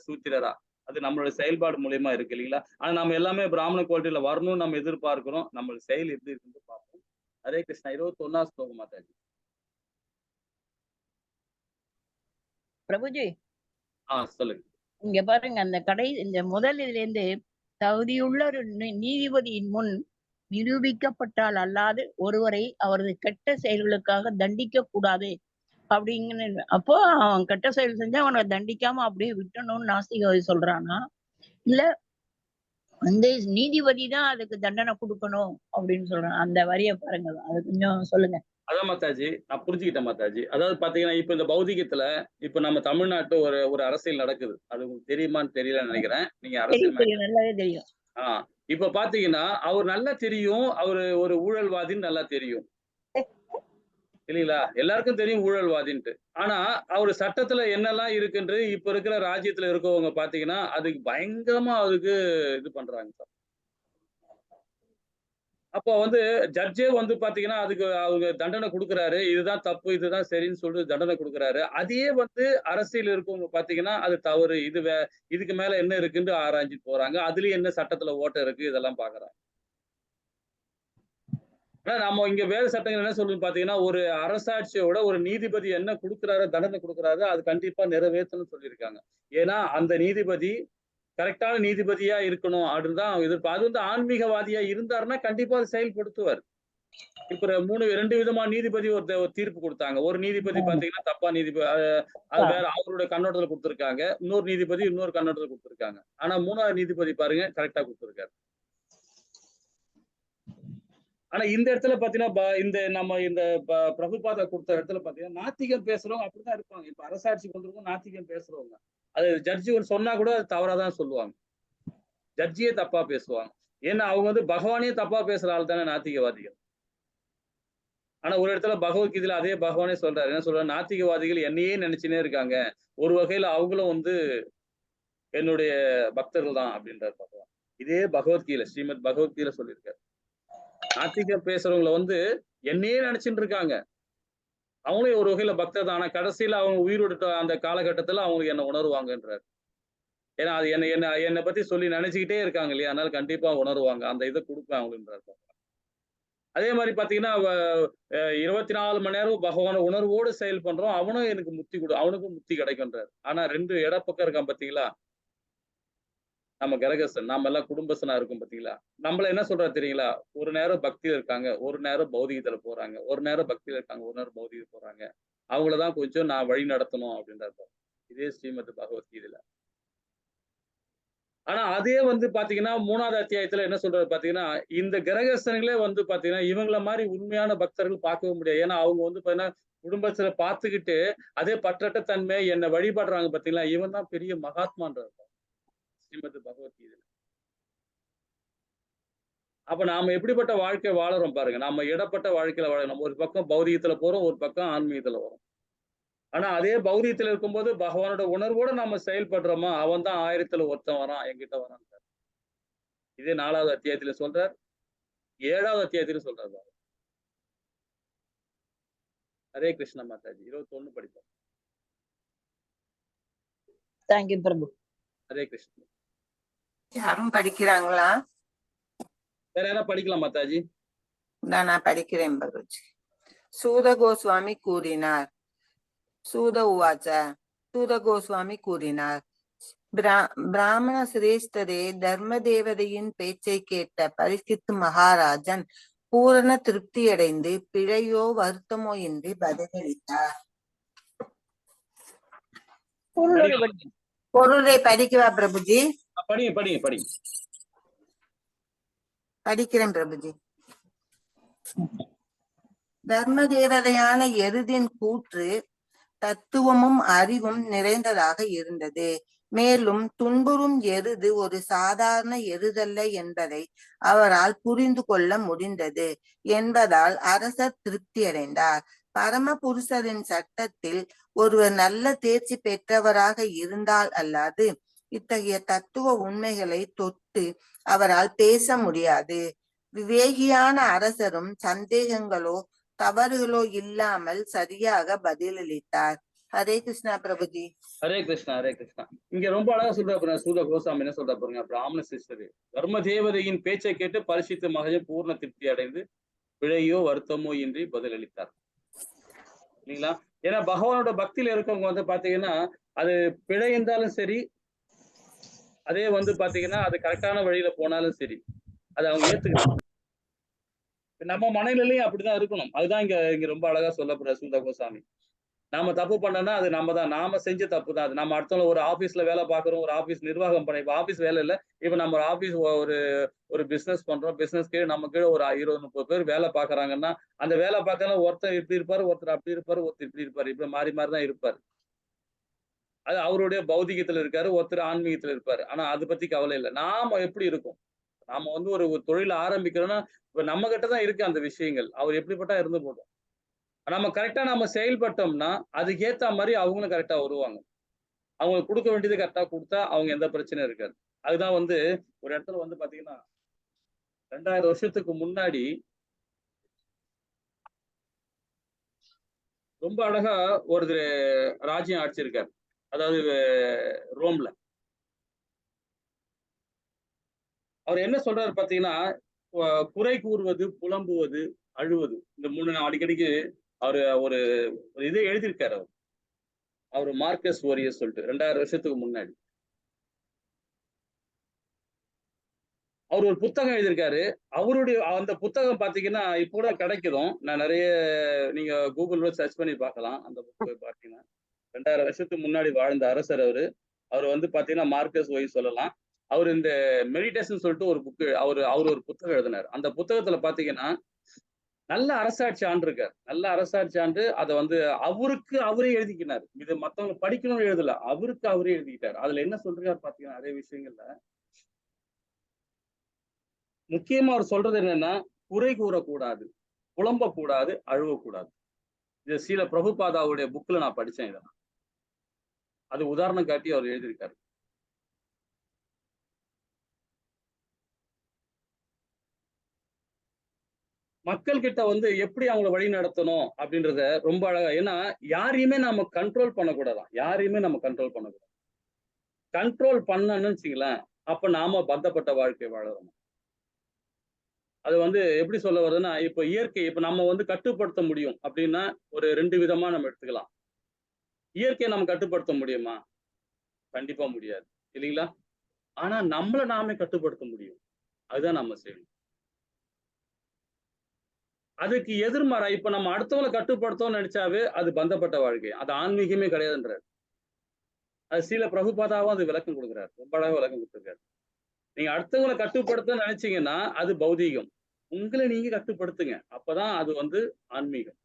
சூத்திரரா, அது நம்மளோட செயல்பாடு மூலியமா இருக்கு இல்லைங்களா? ஆனா நம்ம எல்லாமே பிராமண குவாலிட்டியில வரணும்னு நம்ம எதிர்பார்க்கிறோம். நம்ம செயல் எப்படி இருக்குன்னு பார்ப்போம். ஹரே கிருஷ்ணா. 21வது ஸ்லோகம் மாதாஜி. பிரபுஜி சொல்லுங்க. இங்க பாருங்க, அந்த இந்த முதல் இதுல இருந்து, தகுதியுள்ள ஒரு நீதிபதியின் முன் நிரூபிக்கப்பட்டால் அல்லாது ஒருவரை அவரது கெட்ட செயல்களுக்காக தண்டிக்க கூடாது அப்படிங்கிற. அப்போ அவன் கெட்ட செயல் செஞ்சா அவனை தண்டிக்காம அப்படியே விட்டணும்னு நாஸ்திகவாதி சொல்றானா, இல்ல நீதிபதி தான் அதுக்கு தண்டனை கொடுக்கணும் அப்படின்னு சொல்றான்? அந்த வரிய பாருங்க, அது கொஞ்சம் சொல்லுங்க. அதான் மாதாஜி, நான் புரிஞ்சுக்கிட்டேன் மாதாஜி. அதாவது பாத்தீங்கன்னா இப்ப இந்த பௌதிகத்துல இப்ப நம்ம தமிழ்நாட்டு ஒரு அரசியல் நடக்குது. அது உங்களுக்கு தெரியுமான்னு தெரியலன்னு நினைக்கிறேன். நீங்க அரசியல் நல்லாவே தெரியும். இப்ப பாத்தீங்கன்னா அவர் நல்லா தெரியும், அவரு ஒரு ஊழல்வாதின்னு நல்லா தெரியும் இல்லைங்களா? எல்லாருக்கும் தெரியும் ஊழல்வாதின்ட்டு. ஆனா அவரு சட்டத்துல என்னெல்லாம் இருக்குன்று இப்ப இருக்கிற ராஜ்யத்துல இருக்கவங்க பாத்தீங்கன்னா அதுக்கு பயங்கரமா அதுக்கு இது பண்றாங்க. அப்போ வந்து ஜட்ஜே வந்து பாத்தீங்கன்னா அதுக்கு அவங்க தண்டனை கொடுக்குறாரு, இதுதான் தப்பு இதுதான் சரின்னு சொல்லிட்டு தண்டனை கொடுக்குறாரு. அதையே வந்து அரசியல் இருக்கவங்க பாத்தீங்கன்னா அது தவறு, இதுக்கு மேல என்ன இருக்குன்னு ஆராய்ஞ்சிட்டு போறாங்க. அதுலயும் என்ன சட்டத்துல ஓட்டை இருக்கு இதெல்லாம் பாக்குறாங்க. ஆனா நம்ம இங்க வேறு சட்டங்கள் என்ன சொல்லுது பாத்தீங்கன்னா, ஒரு அரசாட்சியோட ஒரு நீதிபதி என்ன கொடுக்குறாரு, தண்டனை கொடுக்குறாரு, அது கண்டிப்பா நிறைவேற்றணும்னு சொல்லியிருக்காங்க. ஏன்னா அந்த நீதிபதி கரெக்டான நீதிபதியா இருக்கணும் அப்படின்னு தான் எதிர்ப்பு. அது வந்து ஆன்மீகவாதியா இருந்தாருன்னா கண்டிப்பா அதை செயல்படுத்துவார். இப்ப 2 விதமான நீதிபதி ஒரு தீர்ப்பு கொடுத்தாங்க. ஒரு நீதிபதி பாத்தீங்கன்னா தப்பா நீதிபதி அது வேற அவருடைய கண்ணோட்டத்துல கொடுத்திருக்காங்க. இன்னொரு நீதிபதி இன்னொரு கண்ணோட்டத்துல கொடுத்திருக்காங்க. ஆனா 3வது நீதிபதி பாருங்க கரெக்டா கொடுத்திருக்காரு. ஆனா இந்த இடத்துல பாத்தீங்கன்னா இந்த பிரபுபாதா கொடுத்த இடத்துல பாத்தீங்கன்னா நாத்திகம் பேசுறவங்க அப்படிதான் இருப்பாங்க. இப்ப அரசாட்சி கொண்டிருக்கோம் நாத்திகம் பேசுறவங்க அது ஜட்ஜி ஒன்று சொன்னா கூட அது தவறாதான் சொல்லுவாங்க. ஜட்ஜியே தப்பா பேசுவாங்க. ஏன்னா அவங்க வந்து பகவானே தப்பா பேசுற ஆள் தானே நாத்திகவாதிகள். ஆனா ஒரு இடத்துல பகவத்கீதையில அதே பகவானே சொல்றாரு. என்ன சொல்றாரு, நாத்திகவாதிகள் என்னையே நினைச்சுனே இருக்காங்க. ஒரு வகையில அவங்களும் வந்து என்னுடைய பக்தர்கள் தான் அப்படின்றார் பகவான். இதே பகவத்கீதை ஸ்ரீமத் பகவத்கீதை சொல்லியிருக்காரு. நாத்திகம் பேசுறவங்களை வந்து என்னையே நினைச்சுட்டு இருக்காங்க. அவங்களே ஒரு வகையில பக்தர் தான். ஆனா கடைசியில அவங்க உயிரோட அந்த காலகட்டத்துல அவங்களுக்கு என்ன உணர்வாங்கன்றார். ஏன்னா அது என்னை பத்தி சொல்லி நினைச்சுக்கிட்டே இருக்காங்க இல்லையா, அதனால கண்டிப்பா உணர்வாங்க. அந்த இதை கொடுப்பேன் அவங்களுன்றார். அதே மாதிரி பாத்தீங்கன்னா 24 மணி நேரம் பகவான உணர்வோடு செயல் பண்றோம். அவனும் எனக்கு அவனுக்கும் முக்தி கிடைக்கும்ன்றார். ஆனா 2 இடப்பக்கம் இருக்கான் பாத்தீங்களா, நம்ம கிரகஸ்தன் நாம எல்லாம் குடும்பஸ்தனா இருக்கும் பாத்தீங்களா. நம்மள என்ன சொல்றா தெரியுங்களா, ஒரு நேரம் பக்தியில இருக்காங்க, ஒரு நேரம் பௌதிகத்துல போறாங்க, ஒரு நேரம் பக்தியில இருக்காங்க, ஒரு நேரம் பௌதிகம் போறாங்க. அவங்களதான் கொஞ்சம் நான் வழி நடத்தணும் அப்படின்றாரு. இதே ஸ்ரீமத் பகவத்கீதையில. ஆனா அதே வந்து பாத்தீங்கன்னா 3வது அத்தியாயத்துல என்ன சொல்றாரு பாத்தீங்கன்னா, இந்த கிரகஸ்தங்களே வந்து பாத்தீங்கன்னா இவங்கள மாதிரி உண்மையான பக்தர்கள் பார்க்கவே முடியாது. ஏன்னா அவங்க வந்து பாத்தீங்கன்னா குடும்பத்துல பார்த்துக்கிட்டு அதே பற்றற்ற தன்மை என்னை வழிபடுறாங்க பாத்தீங்களா, இவன் தான் பெரிய மகாத்மான்றார் ஸ்ரீமத் பகவத்கீதையில. அப்ப நாம எப்படிப்பட்ட வாழ்க்கை வாழறோம் பாருங்க. நம்ம இடப்பட்ட வாழ்க்கையில வாழ நம்ம ஒரு பக்கம் பௌதிகத்துல போறோம், ஒரு பக்கம் ஆன்மீகத்துல வரோம். ஆனா அதே பௌதிகத்துல இருக்கும்போது பகவானோட உணர்வோட நம்ம செயல்படுறோமா, அவன் தான் 1000த்துல ஒருத்தன் வரான் என்கிட்ட வரான். இதே 4வது அத்தியாயத்துல சொல்றார், 7வது அத்தியாயத்துல சொல்றாரு. ஹரே கிருஷ்ண மாதாஜி 21 படிப்போம். தேங்க்யூ பிரபு. ஹரே கிருஷ்ண. யாரும் படிக்கிறாங்களா? வேற யாரா படிக்கலாம் மாதாஜி? நான் படிக்கிறேன் பகவஜி. சூத கோஸ்வாமி கூறினார். சூத உவாச்ச சூத கோஸ்வாமி கூறினார், பிராமண சிரேஷ்டரே, தர்ம தேவதையின் பேச்சை கேட்ட பரீட்சித் மகாராஜன் பூரண திருப்தியடைந்து பிழையோ வருத்தமோ இன்றி பதிலளித்தார். பொருளை படிக்கவா பிரபுஜி? படிக்கிறேன் பிரபுஜி. தர்ம தேவதையான எருதின் கூற்று தத்துவமும் அறிவும் நிறைந்ததாக இருந்தது. மேலும் துன்புறும் எருது ஒரு சாதாரண எருதல்ல என்பதை அவரால் புரிந்து கொள்ள முடிந்தது என்பதால் அரசர் திருப்தி அடைந்தார். பரமபுருஷரின் சட்டத்தில் ஒருவர் நல்ல தேர்ச்சி பெற்றவராக இருந்தால் அல்லாது இத்தகைய தத்துவ உண்மைகளை தொட்டு அவரால் பேச முடியாது. விவேகியான அரசரும் சந்தேகங்களோ தவறுகளோ இல்லாமல் சரியாக பதிலளித்தார். ஹரே கிருஷ்ணா பிரபுஜி. ஹரே கிருஷ்ணா ஹரே கிருஷ்ணா. இங்க ரொம்ப அழகா சொல்ற சூத கோசாமி என்ன சொல்ற பாருங்க, பிராமண சிஷ்டரே, தர்ம தேவதையின் பேச்சை கேட்டு பரிசுத்த மகன் பூர்ண திருப்தி அடைந்து பிழையோ வருத்தமோ இன்றி பதிலளித்தார். இல்லைங்களா? ஏன்னா பகவானோட பக்தியில இருக்கவங்க வந்து பாத்தீங்கன்னா அது பிழை இருந்தாலும் சரி, அதே வந்து பாத்தீங்கன்னா அது கரெக்டான வழியில போனாலும் சரி, அதை அவங்க ஏத்துக்கணும். நம்ம மனநிலையும் அப்படிதான் இருக்கணும். அதுதான் இங்க ரொம்ப அழகா சொல்லப்படுற சூத கோசாமி. நாம தப்பு பண்ணோம்னா அது நாம செஞ்ச தப்பு தான். அது நம்ம அடுத்தவங்க ஒரு ஆபீஸ்ல வேலை பார்க்கிறோம், ஒரு ஆபீஸ் நிர்வாகம் பண்ண, இப்ப ஆபீஸ் வேலை இல்ல, இப்ப நம்ம ஒரு ஆபீஸ் ஒரு பிசினஸ் பண்றோம், பிசினஸ் கீழே நம்ம கீழே ஒரு 20-30 பேர் வேலை பாக்குறாங்கன்னா அந்த வேலை பார்க்கறதுல ஒருத்தர் இப்படி இருப்பாரு, ஒருத்தர் அப்படி இருப்பாரு, ஒருத்தர் இப்படி இருப்பாரு, இப்ப மாறி தான் இருப்பாரு. அது அவருடைய பௌதிகத்துல இருக்காரு, ஒருத்தர் ஆன்மீகத்துல இருப்பாரு. ஆனா அதை பத்தி கவலை இல்லை. நாம எப்படி இருக்கும், நாம வந்து ஒரு தொழில் ஆரம்பிக்கிறோம்னா இப்ப நம்ம கிட்ட தான் இருக்கு அந்த விஷயங்கள். அவர் எப்படிப்பட்டா இருந்து போட்டோம், நம்ம கரெக்டா நம்ம செயல்பட்டோம்னா அதுக்கு ஏத்த மாதிரி அவங்களும் கரெக்டா வருவாங்க. அவங்களுக்கு கொடுக்க வேண்டியது கரெக்டா கொடுத்தா அவங்க எந்த பிரச்சனையும் இருக்காது. அதுதான் வந்து ஒரு இடத்துல வந்து பாத்தீங்கன்னா 2000 வருஷத்துக்கு முன்னாடி ரொம்ப அழகா ஒரு ராஜ்யம் ஆட்சியிருக்காரு, அதாவது ரோம்ல. அவர் என்ன சொல்றாரு பாத்தீங்கன்னா, குறை கூறுவது, புலம்புவது, அழுவது, இந்த 3 அடிக்கடிக்கு அவரு ஒரு இதை எழுதியிருக்காரு. அவரு மார்க்கஸ் ஓரியஸ் சொல்லிட்டு 2000 வருஷத்துக்கு முன்னாடி அவர் ஒரு புத்தகம் எழுதியிருக்காரு. அவருடைய அந்த புத்தகம் பாத்தீங்கன்னா இப்போ கூட கிடைக்குதும். நான் நிறைய நீங்க கூகுள்ல சர்ச் பண்ணி பார்க்கலாம். அந்த புக் பாத்தீங்கன்னா 2000 வருஷத்துக்கு முன்னாடி வாழ்ந்த அரசர் அவர் வந்து பாத்தீங்கன்னா மார்க்கஸ் ஓய் சொல்லலாம். அவர் இந்த மெடிடேஷன் சொல்லிட்டு ஒரு புக் அவர் ஒரு புத்தகம் எழுதினார். அந்த புத்தகத்துல பாத்தீங்கன்னா நல்ல அரசாட்சி ஆண்டு இருக்கார். நல்ல அரசாட்சி ஆண்டு அதை வந்து அவருக்கு அவரே எழுதிக்கினார். இது மத்தவங்க படிக்கணும்னு எழுதல, அவருக்கு அவரே எழுதிக்கிட்டார். அதுல என்ன சொல்றாரு பாத்தீங்கன்னா நிறைய விஷயங்கள்ல முக்கியமா அவர் சொல்றது என்னன்னா, குறை கூறக்கூடாது, புலம்பக்கூடாது, அழுவக்கூடாது. இது ஸ்ரீல பிரபுபாதாவுடைய புக்ல நான் படிச்சேன். இதெல்லாம் அது உதாரணம் காட்டி அவர் எழுதியிருக்காரு. மக்கள் கிட்ட வந்து எப்படி அவங்கள வழி நடத்தணும் அப்படின்றத ரொம்ப அழகா, ஏன்னா யாரையுமே நம்ம கண்ட்ரோல் பண்ணக்கூடாதான், யாரையுமே நம்ம கண்ட்ரோல் பண்ணக்கூடாது. கண்ட்ரோல் பண்ணணும்னு வச்சுங்களேன், அப்ப நாம பந்தப்பட்ட வாழ்க்கை வாழறோம். அது வந்து எப்படி சொல்ல வருதுன்னா, இப்ப இயற்கை இப்ப நம்ம வந்து கட்டுப்படுத்த முடியும் அப்படின்னா ஒரு 2 விதமா நம்ம எடுத்துக்கலாம். இயற்கையை நம்ம கட்டுப்படுத்த முடியுமா? கண்டிப்பா முடியாது, இல்லைங்களா? ஆனா நம்மள நாமே கட்டுப்படுத்த முடியும். அதுதான் நம்ம செய்யணும். அதுக்கு எதிர்மாறா இப்ப நம்ம அடுத்தவங்களை கட்டுப்படுத்தோம்னு நினைச்சாவே அது பந்தப்பட்ட வாழ்க்கை, அது ஆன்மீகமே கிடையாதுன்றார். அது ஸ்ரீல பிரபுபாதாவும் அது விளக்கம் கொடுக்குறாரு, ரொம்ப அழகா விளக்கம் கொடுத்துருக்காரு. நீங்க அடுத்தவங்களை கட்டுப்படுத்த நினைச்சீங்கன்னா அது பௌதீகம். உங்களை நீங்க கட்டுப்படுத்துங்க, அப்பதான் அது வந்து ஆன்மீகம்.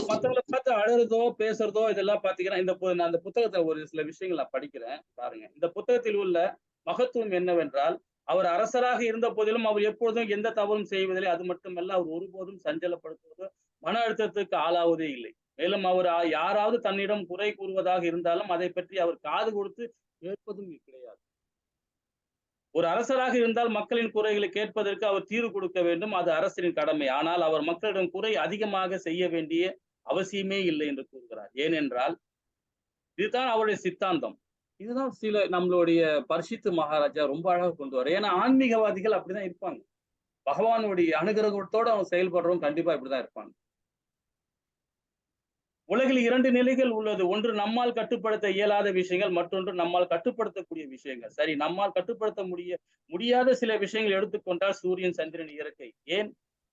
மத்தவங்களை பார்த்து அழறதோ பேசுறதோ இதெல்லாம் பாத்தீங்கன்னா நான் அந்த புத்தகத்தை ஒரு சில விஷயங்கள் நான் படிக்கிறேன் பாருங்க. இந்த புத்தகத்தில் உள்ள மகத்துவம் என்னவென்றால், அவர் அரசராக இருந்த போதிலும் அவர் எப்பொழுதும் எந்த தவறும் செய்வதில்லை. அது மட்டுமல்ல, அவர் ஒருபோதும் சஞ்சலப்படுத்துவதோ மன அழுத்தத்துக்கு ஆளாவதே இல்லை. மேலும் அவர் யாராவது தன்னிடம் குறை கூறுவதாக இருந்தாலும் அதை பற்றி அவர் காது கொடுத்து கேட்பதும் கிடையாது. ஒரு அரசராக இருந்தால் மக்களின் குறைகளை கேட்பதற்கு அவர் தீர்வு கொடுக்க வேண்டும், அது அரசரின் கடமை. ஆனால் அவர் மக்களிடம் குறை அதிகமாக செய்ய வேண்டிய அவசியமே இல்லை என்று கூறுகிறார். ஏனென்றால் இதுதான் அவருடைய சித்தாந்தம். இதுதான் சில நம்மளுடைய பரிசுத்த மகாராஜா ரொம்ப அழகாக கொண்டு வர. ஏன்னா ஆன்மீகவாதிகள் அப்படிதான் இருப்பாங்க. பகவானுடைய அனுகிரகத்தோட அவங்க செயல்படுறவங்க கண்டிப்பா இப்படிதான் இருப்பாங்க. உலகில் 2 நிலைகள் உள்ளது. ஒன்று நம்மால் கட்டுப்படுத்த இயலாத விஷயங்கள், மற்றொன்று நம்மால் கட்டுப்படுத்தக்கூடிய விஷயங்கள். சரி, நம்மால் கட்டுப்படுத்த முடியாத சில விஷயங்கள் எடுத்துக்கொண்டால் சூரியன், சந்திரன், இயற்கை, ஏன்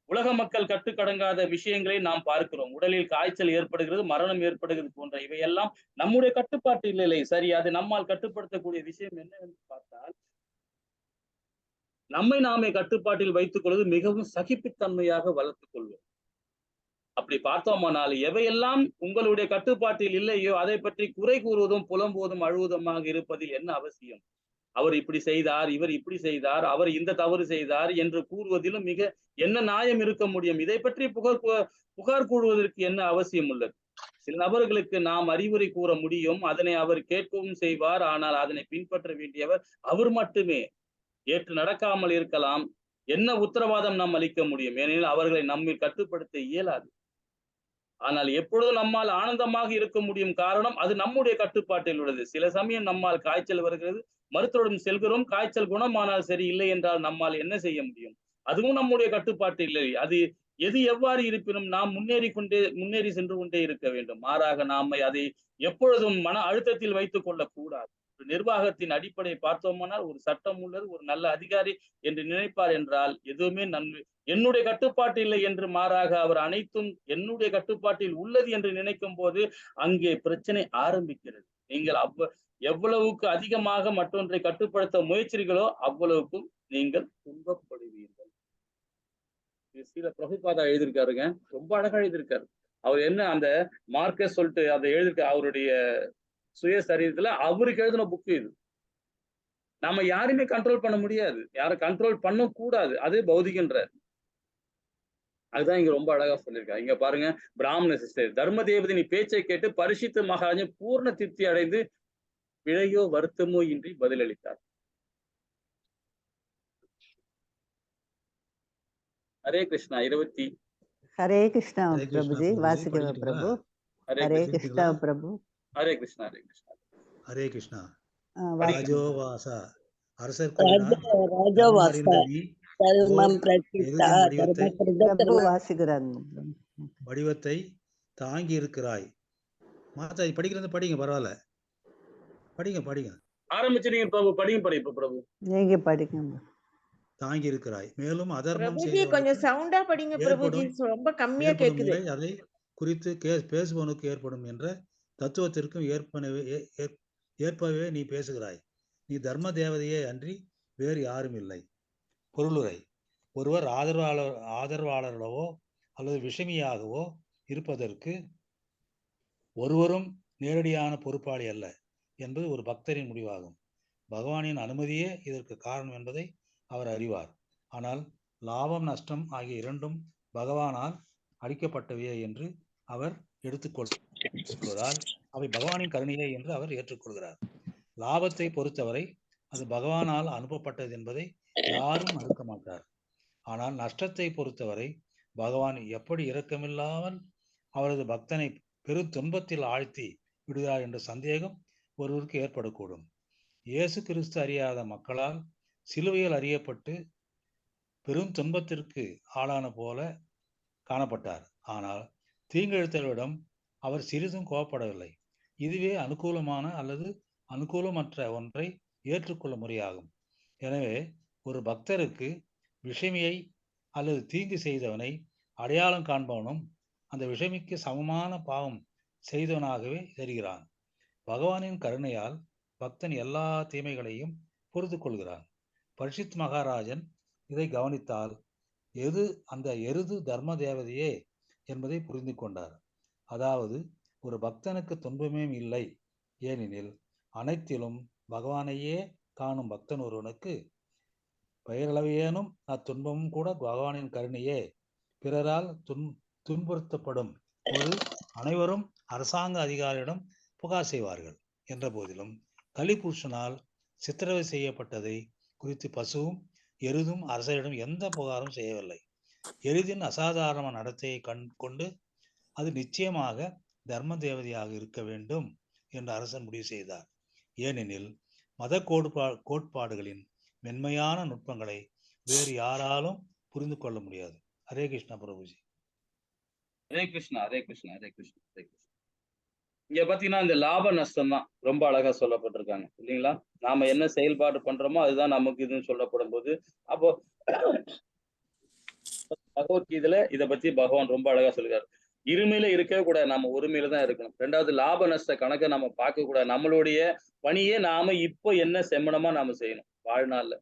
உலக மக்கள் கட்டுக்கடங்காத விஷயங்களை நாம் பார்க்கிறோம். உடலில் காய்ச்சல் ஏற்படுகிறது, மரணம் ஏற்படுகிறது போன்ற இவையெல்லாம் நம்முடைய கட்டுப்பாட்டில் இல்லை. சரி, அது நம்மால் கட்டுப்படுத்தக்கூடிய விஷயம் என்னவென்று பார்த்தால், நம்மை நாமே கட்டுப்பாட்டில் வைத்துக் கொள்வது மிகவும் சகிப்புத்தன்மையாக வளர்த்துக் கொள்வோம். அப்படி பார்த்தோமானால் எவையெல்லாம் உங்களுடைய கட்டுப்பாட்டில் இல்லையோ அதை பற்றி குறை கூறுவதும் புலம்புவதும் அழுவதுமாக இருப்பதில் என்ன அவசியம்? அவர் இப்படி செய்தார், இவர் இப்படி செய்தார், அவர் இந்த தவறு செய்தார் என்று கூறுவதிலும் மிக என்ன நியாயம் இருக்க முடியும்? இதை பற்றி புகார் கூறுவதற்கு என்ன அவசியம் உள்ளது? சில நபர்களுக்கு நாம் அறிவுரை கூற முடியும், அதனை அவர் கேட்கவும் செய்வார். ஆனால் அதனை பின்பற்ற வேண்டியவர் அவர் மட்டுமே. ஏற்று நடக்காமல் இருக்கலாம். என்ன உத்தரவாதம் நாம் அளிக்க முடியும்? ஏனெனில் அவர்களை நம்மில் கட்டுப்படுத்த இயலாது. ஆனால் எப்பொழுதும் நம்மால் ஆனந்தமாக இருக்க முடியும். காரணம், அது நம்முடைய கட்டுப்பாட்டில் உள்ளது. சில சமயம் நம்மால் காய்ச்சல் வருகிறது, மருத்துவரிடம் செல்கிறோம், காய்ச்சல் குணமானால் சரி, இல்லை என்றால் நம்மால் என்ன செய்ய முடியும்? அதுவும் நம்முடைய கட்டுப்பாட்டில் இல்லை. அது எது எவ்வாறு இருப்பினும் நாம் முன்னேறி சென்று கொண்டே இருக்க வேண்டும். மாறாக நாம அதை எப்பொழுதும் மன அழுத்தத்தில் வைத்துக் கொள்ளக் கூடாது. நிர்வாகத்தின் அடிப்படை பார்த்தோமானால் ஒரு சட்டம் உள்ளது, ஒரு நல்ல அதிகாரி என்று நினைப்பார் என்றால் எதுவுமே என்னுடைய கட்டுப்பாட்டு இல்லை என்று, மாறாக அவர் அனைத்தும் என்னுடைய கட்டுப்பாட்டில் உள்ளது என்று நினைக்கும் போது அங்கே பிரச்சனை ஆரம்பிக்கிறது. நீங்கள் எவ்வளவுக்கு அதிகமாக மற்றொன்றை கட்டுப்படுத்த முயற்சிகளோ அவ்வளவுக்கும் நீங்கள் துன்பப்படுவீர்கள். ஸ்ரீல பிரபுபாதா எழுதியிருக்காருங்க, ரொம்ப அழகா எழுதியிருக்காரு. அவர் என்ன அந்த மார்க்கஸ் சொல்லிட்டு அதை எழுதியிருக்க அவருடைய சுயசரீரத்துல அவருக்கு எழுதின புக்கு இது. நம்ம யாருமே கண்ட்ரோல் பண்ண முடியாது, யாரும் கண்ட்ரோல் பண்ண கூடாது, அது பௌதிகன்றார். அதுதான் இங்க ரொம்ப அழகா சொல்லியிருக்காரு. இங்க பாருங்க, பிராமண சிஸ்டர் தர்ம தேவதை நீ பேச்சை கேட்டு பரிசுத்த மகாராஜன் பூர்ண திருப்தி அடைந்து பிழையோ வருத்தமோ இன்றி பதிலளித்தார். ஹரே கிருஷ்ணா. ஹரே கிருஷ்ணா ஹரே கிருஷ்ணா பிரபுஜி, பிரபுஜி, வாசிக்கவா படிச்சிட்டீங்களா? பிரபு? ஹரே ஹரே கிருஷ்ணா. கிருஷ்ணா பிரபு. ஹரே கிருஷ்ணா. ஹரே கிருஷ்ணா. ஹரே கிருஷ்ணா. படிக்கலாம். ராஜோவாசா, அரசர் கூறினார், தர்மம் ராஜோவாச அறிந்த நீ தர்மம் ஓர் பிரதிஷ்டா எருதின் பிரபு வாசிக்கிறாங்க. வடிவத்தை தாங்கி இருக்கிறாய். மாதா படிக்கிறது படிங்க, பரவாயில்ல, படிங்க. ஆரம்பிச்சிருங்க பிரபு. படிங்க பிரபு. நீங்க படிங்க. தாங்கி இருக்கிறாய், மேலும் அதர்மம் பிரபுஜி கொஞ்சம் சவுண்டா படிங்க பிரபுஜி, ரொம்ப கம்மியா ஏற்படும் கேக்குது. நிலை அதை குறித்து பேசுபவனுக்கு ஏற்படும் என்ற தத்துவத்திற்கும் ஏற்பவே நீ பேசுகிறாய். நீ தர்ம தேவதையே அன்றி வேறு யாரும் இல்லை. பொருளுரை: ஒருவர் ஆதரவாளர்களோ அல்லது விஷமியாகவோ இருப்பதற்கு ஒருவரும் நேரடியான பொறுப்பாளி அல்ல என்பது ஒரு பக்தரின் முடிவாகும். பகவானின் அனுமதியே இதற்கு காரணம் என்பதை அவர் அறிவார். ஆனால் லாபம் நஷ்டம் ஆகிய இரண்டும் பகவானால் அளிக்கப்பட்டவையே என்று அவர் எடுத்துக்கொள்வதால் அவை பகவானின் கருணையே என்று அவர் ஏற்றுக்கொள்கிறார். லாபத்தை பொறுத்தவரை அது பகவானால் அனுப்பப்பட்டது என்பதை யாரும் மறுக்க மாட்டார். ஆனால் நஷ்டத்தை பொறுத்தவரை பகவான் எப்படி இரக்கமில்லாமல் அவரது பக்தனை பெரு துன்பத்தில் ஆழ்த்தி விடுகிறார் என்ற சந்தேகம் ஒருவருக்கு ஏற்படக்கூடும். இயேசு கிறிஸ்து அறியாத மக்களால் சிலுவையில் அறியப்பட்டு பெரும் துன்பத்திற்கு ஆளான போல காணப்பட்டார். ஆனால் தீங்கிழைத்தவரிடம் அவர் சிறிதும் கோபப்படவில்லை. இதுவே அனுகூலமான அல்லது அனுகூலமற்ற ஒன்றை ஏற்றுக்கொள்ள முறையாகும். எனவே ஒரு பக்தருக்கு விஷமியை அல்லது தீங்கு செய்தவனை அடையாளம் காண்பவனும் அந்த விஷமிக்கு சமமான பாவம் செய்தவனாகவே தெரிகிறான். பகவானின் கருணையால் பக்தன் எல்லா தீமைகளையும் பொறுத்து கொள்கிறான். பரிஷித் மகாராஜன் இதை கவனித்தால் அந்த எருது தர்ம தேவதையே என்பதை புரிந்து கொண்டார். அதாவது ஒரு பக்தனுக்கு துன்பமே இல்லை, ஏனெனில் அனைத்திலும் பகவானையே காணும் பக்தன் ஒருவனுக்கு பெயரளவையேனும் அத்துன்பமும் கூட பகவானின் கருணையே. பிறரால் துன்புறுத்தப்படும் போது அனைவரும் அரசாங்க அதிகாரியிடம் புகார் செய்வார்கள். என்ற போதிலும் கலிபுருஷனால் சித்திரவதை செய்யப்பட்டதை குறித்து பசுவும் எருதும் அரசரிடம் எந்த புகாரும் செய்யவில்லை. எருதின் அசாதாரண நடத்தையை கொண்டு அது நிச்சயமாக தர்ம தேவதையாக இருக்க வேண்டும் என்று அரசன் முடிவு செய்தார். ஏனெனில் மத கோட்பாடுகளின் மென்மையான நுட்பங்களை வேறு யாராலும் புரிந்து கொள்ள முடியாது. ஹரே கிருஷ்ணா பிரபுஜி. ஹரே கிருஷ்ணா. ஹரே கிருஷ்ணா. ஹரே கிருஷ்ணா. ஹரே கிருஷ்ணா. இங்க பாத்தீங்கன்னா இந்த லாப நஷ்டம் தான் ரொம்ப அழகா சொல்லப்பட்டிருக்காங்க இல்லைங்களா? நாம என்ன செயல்பாடு பண்றோமோ அதுதான் நமக்கு இதுன்னு சொல்லப்படும் போது, அப்போ பகவத்கீதையில இதை பத்தி பகவான் ரொம்ப அழகா சொல்லுறாரு. இருமையில இருக்கவே கூடாது, நம்ம ஒருமையில தான் இருக்கணும். ரெண்டாவது, லாப நஷ்ட கணக்கை நம்ம பார்க்க கூடாது. நம்மளுடைய பணியை நாம இப்போ என்ன செம்மனமா நாம செய்யணும் வாழ்நாள்ல.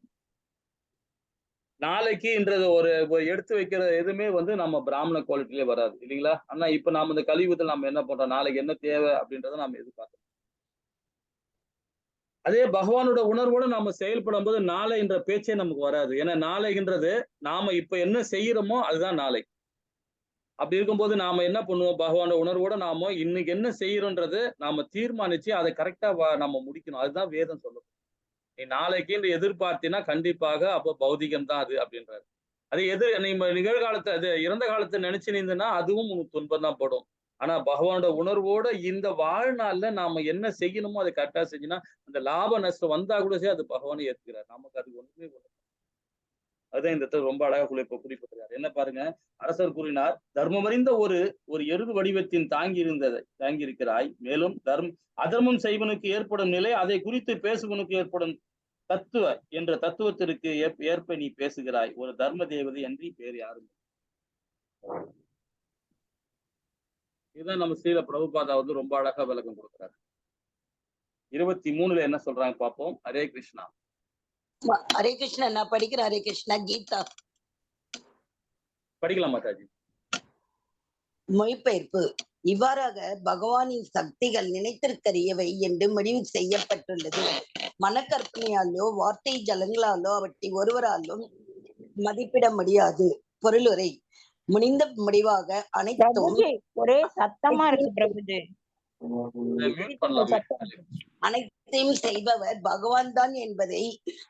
நாளைக்குன்றது ஒரு எடுத்து வைக்கிற எதுவுமே நம்ம பிராமண குவாலிட்டிலே வராது இல்லைங்களா? ஆனா இப்ப நாம இந்த கலியுகத்தில் நம்ம என்ன பண்றோம், நாளைக்கு என்ன தேவை அப்படின்றத நாம எதிர்பார்க்கணும். அதே பகவானோட உணர்வோட நாம செயல்படும் போது நாளை என்ற பேச்சே நமக்கு வராது. ஏன்னா நாளைன்றது நாம இப்ப என்ன செய்யறோமோ அதுதான் நாளை. அப்படி இருக்கும்போது நாம என்ன பண்ணுவோம், பகவானோட உணர்வோட நாம இன்னைக்கு என்ன செய்யறோன்றது நாம தீர்மானிச்சு அதை கரெக்டா நம்ம முடிக்கணும். அதுதான் வேதம் சொல்லும். நீ நாளைக்கு எதிர்பார்த்தினா கண்டிப்பாக அப்போ பௌதிகம் தான் அது அப்படின்றாரு. அது நீங்க நிகழ்காலத்தை அது இறந்த காலத்தை நினைச்சு நின்றனா அதுவும் உங்களுக்கு துன்பம் தான் படும். ஆனா பகவானோட உணர்வோட இந்த வாழ்நாள்ல நாம என்ன செய்யணுமோ அதை கரெக்டா செஞ்சுன்னா அந்த லாப நஷ்டம் வந்தா கூட சரி அது பகவானே ஏத்துக்கிறார். நமக்கு அது ஒண்ணுமே ஒண்ணு. அதுதான் இந்த ரொம்ப அழகா குறிப்பிட்டிருக்காரு. என்ன பாருங்க, அரசர் கூறினார், தர்மமறிந்த ஒரு எருது வடிவத்தின் தாங்கி இருக்கிறாய். மேலும் அதர்மம் செய்வனுக்கு ஏற்படும் நிலை அதை குறித்து பேசுவனுக்கு ஏற்படும் தத்துவ என்ற தத்துவத்திற்கு ஏற்ப நீ பேசுகிறாய். ஒரு தர்ம தேவதை அன்றி வேறு யாரும். இதுதான் நம்ம ஸ்ரீல பிரபுபாதா ரொம்ப அழகா விளக்கம் கொடுக்கிறாரு. 23 என்ன சொல்றாங்க பார்ப்போம். ஹரே கிருஷ்ணா. ஹரே கிருஷ்ணா. நான் படிக்கிறேன். ஹரே கிருஷ்ணா. கீதா படிக்கலாம் மாதாஜி. மொழிபெயர்ப்பு. இவ்வாறாக பகவானின் சக்திகள் நினைத்திருக்கரியவை என்று முடிவு செய்யப்பட்டுள்ளது. மனக்கற்பனையாலோ வார்த்தை ஜலங்களாலோ அவற்றை ஒருவராலும் மதிப்பிட முடியாது. பொருளுரை. முடிந்த முடிவாக அனைத்தும் ஒரே சத்தமா இருக்கு பிரபுஜி. அனைத்தையும் செய்பவர் பகவான் தான் என்பதை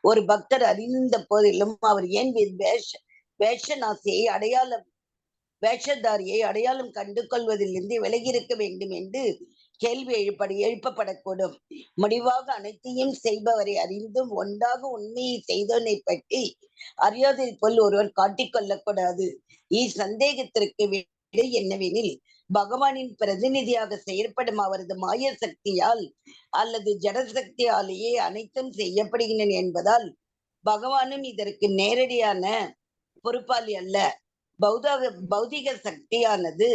ஒரு பக்தர் அறிந்த போதிலும் அவர் ஏன் வேஷதாரியை அடையாளம் கண்டு கொள்வதிலிருந்து விலகி இருக்க வேண்டும் என்று கேள்வி எழுப்பப்படக்கூடும். முடிவாக அனைத்தையும் செய்பவரை அறிந்தும் ஒன்றாக உண்மையை செய்தவனை பற்றி அறியாததை போல் ஒருவர் காட்டிக்கொள்ளக்கூடாது. இச்சந்தேகத்திற்கு விடை என்னவெனில், பகவானின் பிரதிநிதியாக செயற்படும் அவரது மாய சக்தியால் அல்லது ஜடசக்தியாலேயே அனைத்தும் செய்யப்படுகின்றன என்பதால் பகவானும் இதற்கு நேரடியான பொறுப்பாளி அல்ல. பௌதிக சக்தியானது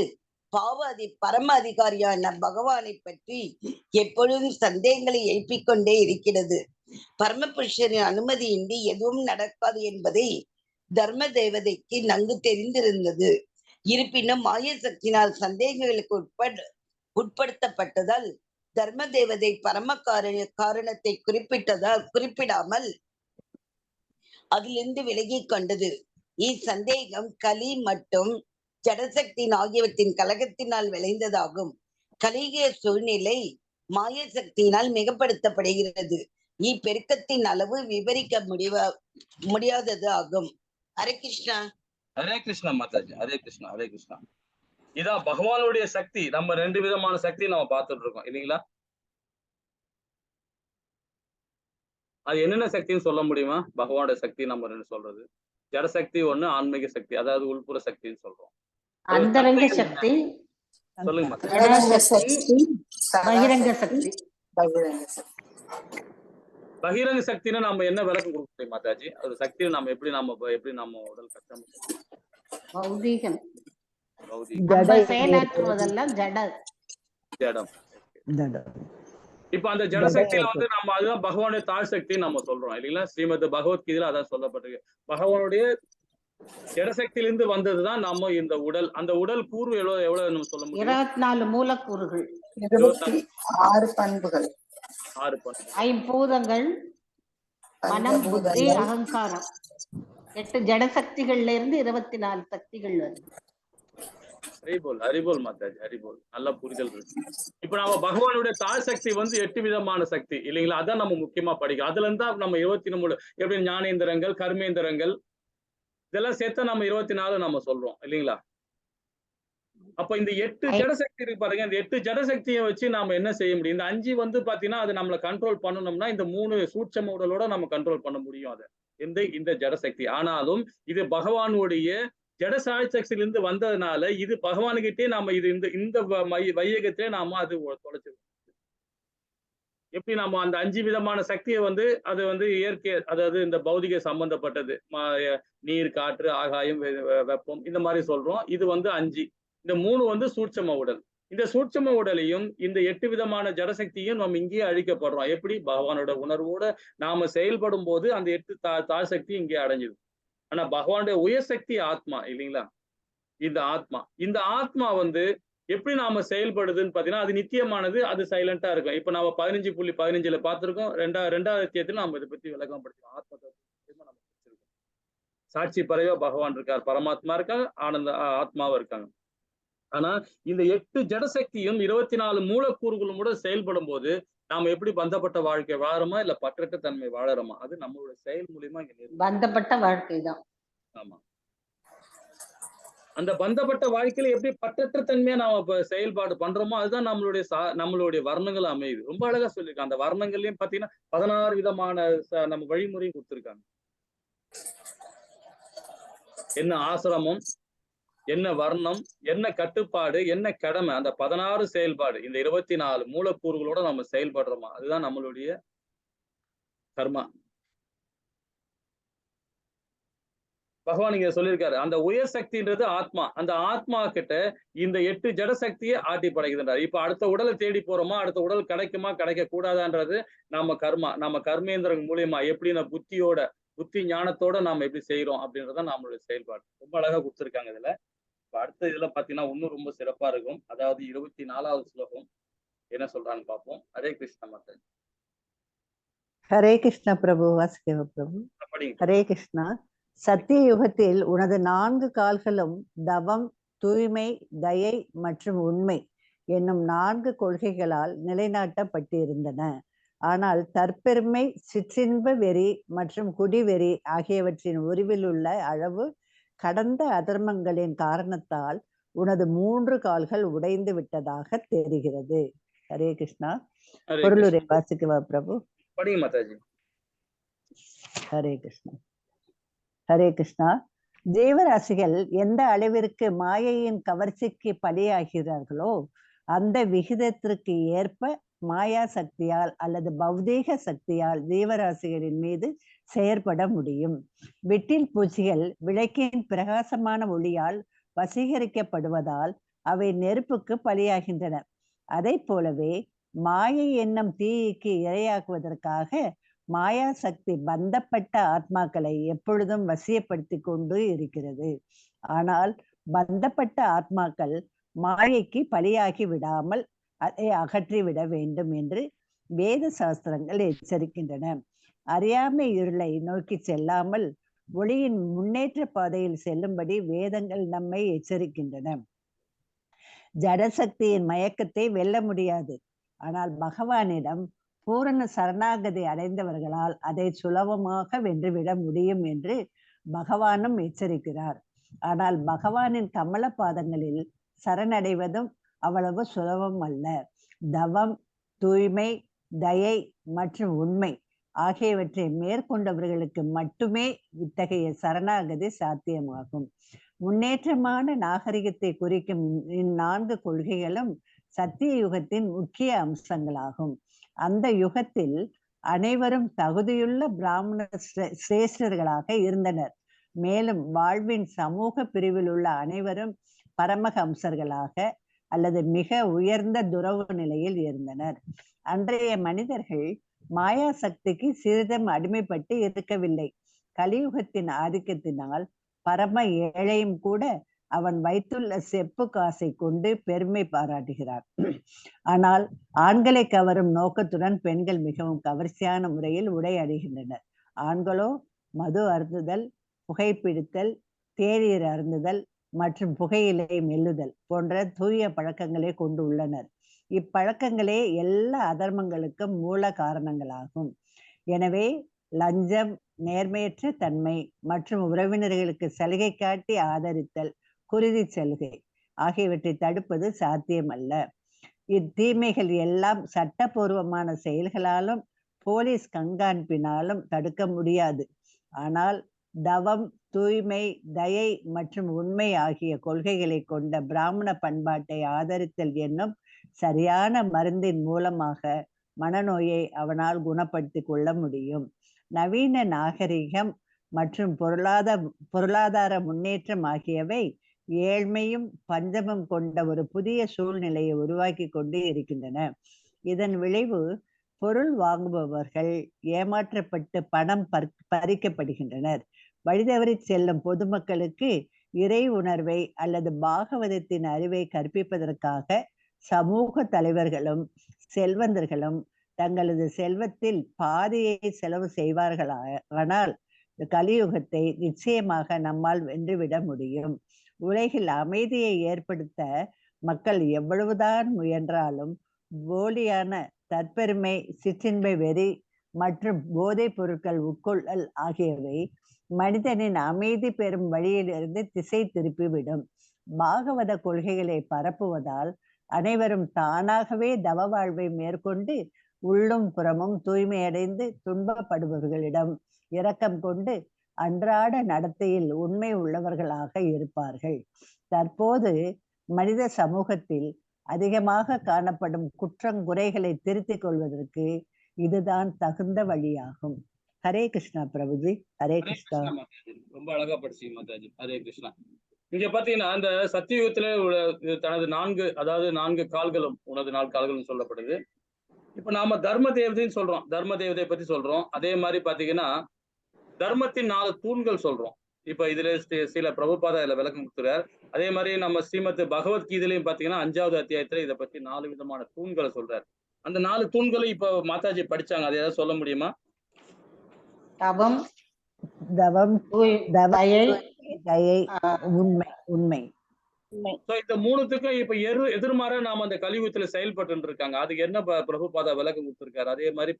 பரம அதிகாரியான பகவானை பற்றி எப்பொழுதும் சந்தேகங்களை எழுப்பிக் கொண்டே இருக்கிறது. பரமபுருஷரின் அனுமதியின்றி எதுவும் நடக்காது என்பதை தர்ம தேவதைக்கு நன்கு தெரிந்திருந்தது. இருப்பினும் மாய சக்தியினால் சந்தேகங்களுக்கு உட்படுத்தப்பட்டதால் தர்ம தேவதை பரம காரணத்தை குறிப்பிடாமல் அதிலிருந்து விலகி கொண்டது. இச்சந்தேகம் கலி மற்றும் ஜடசக்தியின் ஆகியவற்றின் கலகத்தினால் விளைந்ததாகும். கலிக சூழ்நிலை மாய சக்தியினால் மிகப்படுத்தப்படுகிறது. இப்பெருக்கத்தின் அளவு விவரிக்க முடியாதது ஆகும். ஹரே கிருஷ்ணா. ஹரே கிருஷ்ணா மாதாஜி. ஹரே கிருஷ்ணா. ஹரே கிருஷ்ணா. இதான் பகவானுடைய சக்தி. நம்ம 2 விதமான சக்தி நம்ம பார்த்துட்டு இருக்கோம் இல்லைங்களா? அது என்னென்ன சக்தின்னு சொல்ல முடியுமா? பகவானுடைய சக்தி நம்ம 2 சொல்றது, ஜடசக்தி ஒண்ணு, ஆன்மீக சக்தி, அதாவது உள்புற சக்தின்னு சொல்றோம். அந்தரங்க சக்தி, சொல்லுங்க பகிரங்க சக்தி. பகிரங்க சக்தினா நம்ம என்ன விளக்கம் கொடுக்க முடியும் மாதாஜி? அது சக்தியை நம்ம எப்படி நம்ம உடல் கஷ்டம் பௌதீகம், செயலாற்றுவதெல்லாம் ஜடம். இப்ப அந்த ஜடசக்தியில வந்து நம்ம அதுதான் பகவானுடைய தாழ் சக்தின்னு நம்ம சொல்றோம் இல்லைங்களா? ஸ்ரீமத் பகவத்கீதையில அதான் சொல்லப்பட்டிருக்கு. பகவானுடைய ஜடசக்தியிலிருந்து வந்ததுதான் நம்ம இந்த உடல். அந்த உடல் கூறு எவ்வளவு நம்ம சொல்ல முடியும்? 24 மூலக்கூறுகள், 26 பண்புகள், 6 பண்புகள், 5 பூதங்கள், மனம், புத்தி, அகங்காரம். 8 ஜடசக்திகள்ல இருந்து 24 சக்திகள் வருது. ஹரிபோல் மாதாஜி, ஹரிபோல். நல்ல புரிதல் இருக்கு. இப்ப நம்ம பகவானுடைய தாழ் சக்தி வந்து 8 விதமான சக்தி இல்லைங்களா? அதான் நம்ம முக்கியமா படிக்கும். அதுல இருந்தா நம்ம 23 எப்படி ஞானேந்திரங்கள், கர்மேந்திரங்கள் இதெல்லாம் சேர்த்தா நம்ம 24 நம்ம சொல்றோம் இல்லைங்களா? அப்ப இந்த 8 ஜடசக்தி இருக்கு பாருங்க. இந்த 8 ஜடசக்தியை வச்சு நாம என்ன செய்ய முடியும்? இந்த 5 வந்து பாத்தீங்கன்னா அது நம்மளை கண்ட்ரோல் பண்ணணும்னா இந்த 3 சூட்சம உடலோட நம்ம கண்ட்ரோல் பண்ண முடியும். அதை இந்த ஜடசக்தி. ஆனாலும் இது பகவானுடைய ஜடசாய் சக்தியிலிருந்து வந்ததுனால இது பகவானுகிட்டே நாம இது இந்த வையகத்திலே நாம அது தொலைச்சிருக்கோம். எப்படி நம்ம அந்த 5 விதமான சக்தியை வந்து அது வந்து இயற்கை, அதாவது இந்த பௌதிக சம்பந்தப்பட்டது, நீர், காற்று, ஆகாயம், வெப்பம், இந்த மாதிரி சொல்றோம். இது வந்து 5. இந்த 3 வந்து சூட்சம உடல். இந்த சூட்சம உடலையும் இந்த 8 விதமான ஜடசக்தியும் நம்ம இங்கேயே அழிக்கப்படுறோம். எப்படி? பகவானோட உணர்வோட நாம செயல்படும் போது அந்த 8 தாழ் சக்தி இங்கே அடைஞ்சிது. ஆனா பகவானுடைய உயர் சக்தி ஆத்மா இல்லைங்களா? இந்த ஆத்மா வந்து எப்படி நாம செயல்படுதுன்னு பாத்தீங்கன்னா அது நித்தியமானது, அது சைலண்டா இருக்கும். இப்ப நம்ம 15.15 பார்த்திருக்கோம். 2வது அத்தியாயத்துல நம்ம இதை பத்தி விளக்கம் படிச்சோம். ஆத்மா நம்ம படிச்சிருக்கோம். சாட்சி பறவை பகவான் இருக்கார், பரமாத்மா இருக்காங்க, ஆத்மாவும் இருக்காங்க. ஆனா இந்த 8 ஜடசக்தியும் 24 மூலக்கூறுகளும் கூட செயல்படும் போது நாம எப்படி பந்தப்பட்ட வாழ்க்கை வாழறோமா இல்ல பற்றற்ற தன்மை வாழறோமா? அது நம்மளுடைய செயல் மூலியமா பந்தப்பட்ட வாழ்க்கை தான். ஆமா, அந்த பந்தப்பட்ட வாழ்க்கையில எப்படி பற்றற்ற தன்மையா நாம செயல்பாடு பண்றோமோ அதுதான் நம்மளுடைய வர்ணங்கள் அமையுது. ரொம்ப அழகா சொல்லியிருக்காங்க. அந்த வர்ணங்கள்லயும் பாத்தீங்கன்னா 16 விதமான நம்ம வழிமுறையும் கொடுத்திருக்காங்க. என்ன ஆசிரமம், என்ன வர்ணம், என்ன கட்டுப்பாடு, என்ன கடமை, அந்த 16 செயல்பாடு, இந்த 24 மூலக்கூறுகளோட நம்ம செயல்படுறோமா அதுதான் நம்மளுடைய கர்மா. பகவான் இங்க சொல்லியிருக்காரு, அந்த உயர் சக்தின்றது ஆத்மா. அந்த ஆத்மா கிட்ட இந்த 8 ஜட சக்தியை ஆட்டி படைக்குதுன்றார். இப்ப அடுத்த உடலை தேடி போறோமா, அடுத்த உடல் கிடைக்குமா கிடைக்க கூடாதான்றது நம்ம கர்மா, நம்ம கர்மேந்திரன் மூலியமா எப்படி நம்ம புத்தி ஞானத்தோட நாம எப்படி செய்யறோம் அப்படின்றத நம்மளுடைய செயல்பாடு. ரொம்ப அழகா கொடுத்துருக்காங்க இதுல. அடுத்த இதுல பாத்தீங்கன்னா இன்னும் ரொம்ப சிறப்பா இருக்கும். அதாவது 24வது ஸ்லோகம் என்ன சொல்றான்னு பார்ப்போம். ஹரே கிருஷ்ண மாதாஜி. ஹரே கிருஷ்ண பிரபு. வாசுதேவ பிரபு. ஹரே கிருஷ்ணா. சத்திய யுகத்தில் உனது 4 கால்களும் தவம், தூய்மை, தயை மற்றும் உண்மை என்னும் 4 கொள்கைகளால் நிலைநாட்டப்பட்டிருந்தன. ஆனால் தற்பெருமை, சிற்றின்ப வெறி மற்றும் குடிவெறி ஆகியவற்றின் உருவில் உள்ள அளவு கடந்த அதர்மங்களின் காரணத்தால் உனது 3 கால்கள் உடைந்து விட்டதாக தெரிகிறது. ஹரே கிருஷ்ணா. பொருளுரை வாசிக்கவா பிரபு? படிங்க மாதாஜி. ஹரே கிருஷ்ணா. ஹரே கிருஷ்ணா. ஜீவராசிகள் எந்த அளவிற்கு மாயையின் கவர்ச்சிக்கு பலியாகிறார்களோ அந்த விகிதத்திற்கு ஏற்ப மாயா சக்தியால் அல்லது பௌதீக சக்தியால் ஜீவராசிகளின் மீது செயற்பட முடியும். விட்டில் பூச்சிகள் விளக்கின் பிரகாசமான ஒளியால் வசீகரிக்கப்படுவதால் அவை நெருப்புக்கு பலியாகின்றன. அதை போலவே மாயை என்னும் தீக்கு இரையாக்குவதற்காக மாயா சக்தி பந்தப்பட்ட ஆத்மாக்களை எப்பொழுதும் வசியப்படுத்தி கொண்டு இருக்கிறது. ஆனால் பந்தப்பட்ட ஆத்மாக்கள் மாயைக்கு பலியாகி விடாமல் அதை அகற்றிவிட வேண்டும் என்று வேத சாஸ்திரங்கள் எச்சரிக்கின்றன. அறியாமை இருளை நோக்கி செல்லாமல் ஒளியின் முன்னேற்ற பாதையில் செல்லும்படி வேதங்கள் நம்மை எச்சரிக்கின்றன. ஜடசக்தியின் மயக்கத்தை வெல்ல முடியாது. ஆனால் பகவானிடம் பூரண சரணாகதி அடைந்தவர்களால் அதை சுலபமாக வென்றுவிட முடியும் என்று பகவானும் எச்சரிக்கிறார். ஆனால் பகவானின் கமல பாதங்களில் சரணடைவதும் அவ்வளவு சுலபம் அல்ல. தவம், தூய்மை, தயை மற்றும் உண்மை ஆகியவற்றை மேற்கொண்டவர்களுக்கு மட்டுமே இத்தகைய சரணாகதி சாத்தியமாகும். முன்னேற்றமான நாகரிகத்தை குறிக்கும் இந்நான்கு கொள்கைகளும் சத்திய யுகத்தின் முக்கிய அம்சங்களாகும். அந்த யுகத்தில் அனைவரும் தகுதியுள்ள பிராமண சிரேஷ்டர்களாக இருந்தனர். மேலும் வாழ்வின் சமூக பிரிவில் உள்ள அனைவரும் பரமஹம்சர்களாக அல்லது மிக உயர்ந்த துறவு நிலையில் இருந்தனர். அன்றைய மனிதர்கள் மாயா சக்திக்கு சிறிதும் அடிமைப்பட்டு இருக்கவில்லை. கலியுகத்தின் ஆதிக்கத்தினால் பரம ஏழையும் கூட அவன் வைத்துள்ள செப்பு காசை கொண்டு பெருமை பாராட்டுகிறார். ஆனால் ஆண்களை கவரும் நோக்கத்துடன் பெண்கள் மிகவும் கவர்ச்சியான முறையில் உடை அணிகின்றனர். ஆண்களோ மது அருந்துதல், புகைப்பிடித்தல், தேநீர் அருந்துதல் மற்றும் புகையிலை மெல்லுதல் போன்ற தூய பழக்கங்களை கொண்டு உள்ளனர். இப்பழக்கங்களே எல்லா அதர்மங்களுக்கும் மூல காரணங்களாகும். எனவே லஞ்சம், நேர்மையற்ற தன்மை மற்றும் உறவினர்களுக்கு சலுகை காட்டி ஆதரித்தல், குருதி சலுகை ஆகியவற்றை தடுப்பது சாத்தியமல்ல. இத்தீமைகள் எல்லாம் சட்டபூர்வமான செயல்களாலும் போலீஸ் கண்காணிப்பினாலும் தடுக்க முடியாது. ஆனால் தவம், தூய்மை, தயை மற்றும் உண்மை ஆகிய கொள்கைகளை கொண்ட பிராமண பண்பாட்டை ஆதரித்தல் என்னும் சரியான மருந்தின் மூலமாக மனநோயை அவனால் குணப்படுத்தி கொள்ள முடியும். நவீன நாகரிகம் மற்றும் பொருளாதார முன்னேற்றம் ஆகியவை ஏழ்மையும் பஞ்சமும் கொண்ட ஒரு புதிய சூழ்நிலையை உருவாக்கி கொண்டு இருக்கின்றன. இதன் விளைவு பொருள் வாங்குபவர்கள் ஏமாற்றப்பட்டு பணம் பறிக்கப்படுகின்றனர். வழிதவறி செல்லும் பொதுமக்களுக்கு இறை உணர்வை அல்லது பாகவதத்தின் அறிவை கற்பிப்பதற்காக சமூக தலைவர்களும் செல்வந்தர்களும் தங்களது செல்வத்தில் பாதியை செலவு செய்வார்களானால் கலியுகத்தை நிச்சயமாக நம்மால் வென்றுவிட முடியும். உலகில் அமைதியை ஏற்படுத்த மக்கள் எவ்வளவுதான் முயன்றாலும் போலியான தற்பெருமை, சிற்றின்ப வெறி மற்றும் போதைப் பொருட்கள் உட்கொள்ளல் ஆகியவை மனிதனின் அமைதி பெறும் வழியிலிருந்து திசை திருப்பிவிடும். பாகவத கொள்கைகளை பரப்புவதால் அனைவரும் தானாகவே தவ வாழ்வை மேற்கொண்டு உள்ளும் புறமும் தூய்மையடைந்து துன்பப்படுபவர்களிடம் இரக்கம் கொண்டு அன்றாட நடத்தையில் உண்மை உள்ளவர்களாக இருப்பார்கள். தற்போது மனித சமூகத்தில் அதிகமாக காணப்படும் குற்றங்குறைகளை திருத்திக் கொள்வதற்கு இதுதான் தகுந்த வழியாகும். ஹரே கிருஷ்ணா பிரபுஜி. ஹரே கிருஷ்ணா. ரொம்ப அழகா படிச்சீங்க மாதாஜி. ஹரே கிருஷ்ணா. இங்க பாத்தீங்கன்னா அந்த சத்தியுகத்துல தனது 4 கால்களும் உனது 4 கால்களும் சொல்லப்படுது. இப்ப நாம தர்ம தேவதைன்னு சொல்றோம், தர்ம தேவதையை பத்தி சொல்றோம். அதே மாதிரி பாத்தீங்கன்னா தர்மத்தின் 4 தூண்கள் சொல்றோம். இப்ப இதுல சில பிரபுபாதா இதுல விளக்கம் கொடுத்துறார். அதே மாதிரி நம்ம ஸ்ரீமத் பகவத்கீதையிலையும் பாத்தீங்கன்னா 5வது அத்தியாயத்துல இதை பத்தி 4 விதமான தூண்களை சொல்றாரு. அந்த 4 தூண்களை இப்ப மாதாஜி படிச்சாங்க, அதை ஏதாவது சொல்ல முடியுமா? தவம், தயை, உண்மை. இந்த 3த்துக்கும் இப்ப எதிர்மாற நாம அந்த கலியுகத்துல செயல்பட்டு இருக்காங்க. அதுக்கு என்ன பிரபுபாதா விளக்கம் கொடுத்திருக்காரு. அதே மாதிரி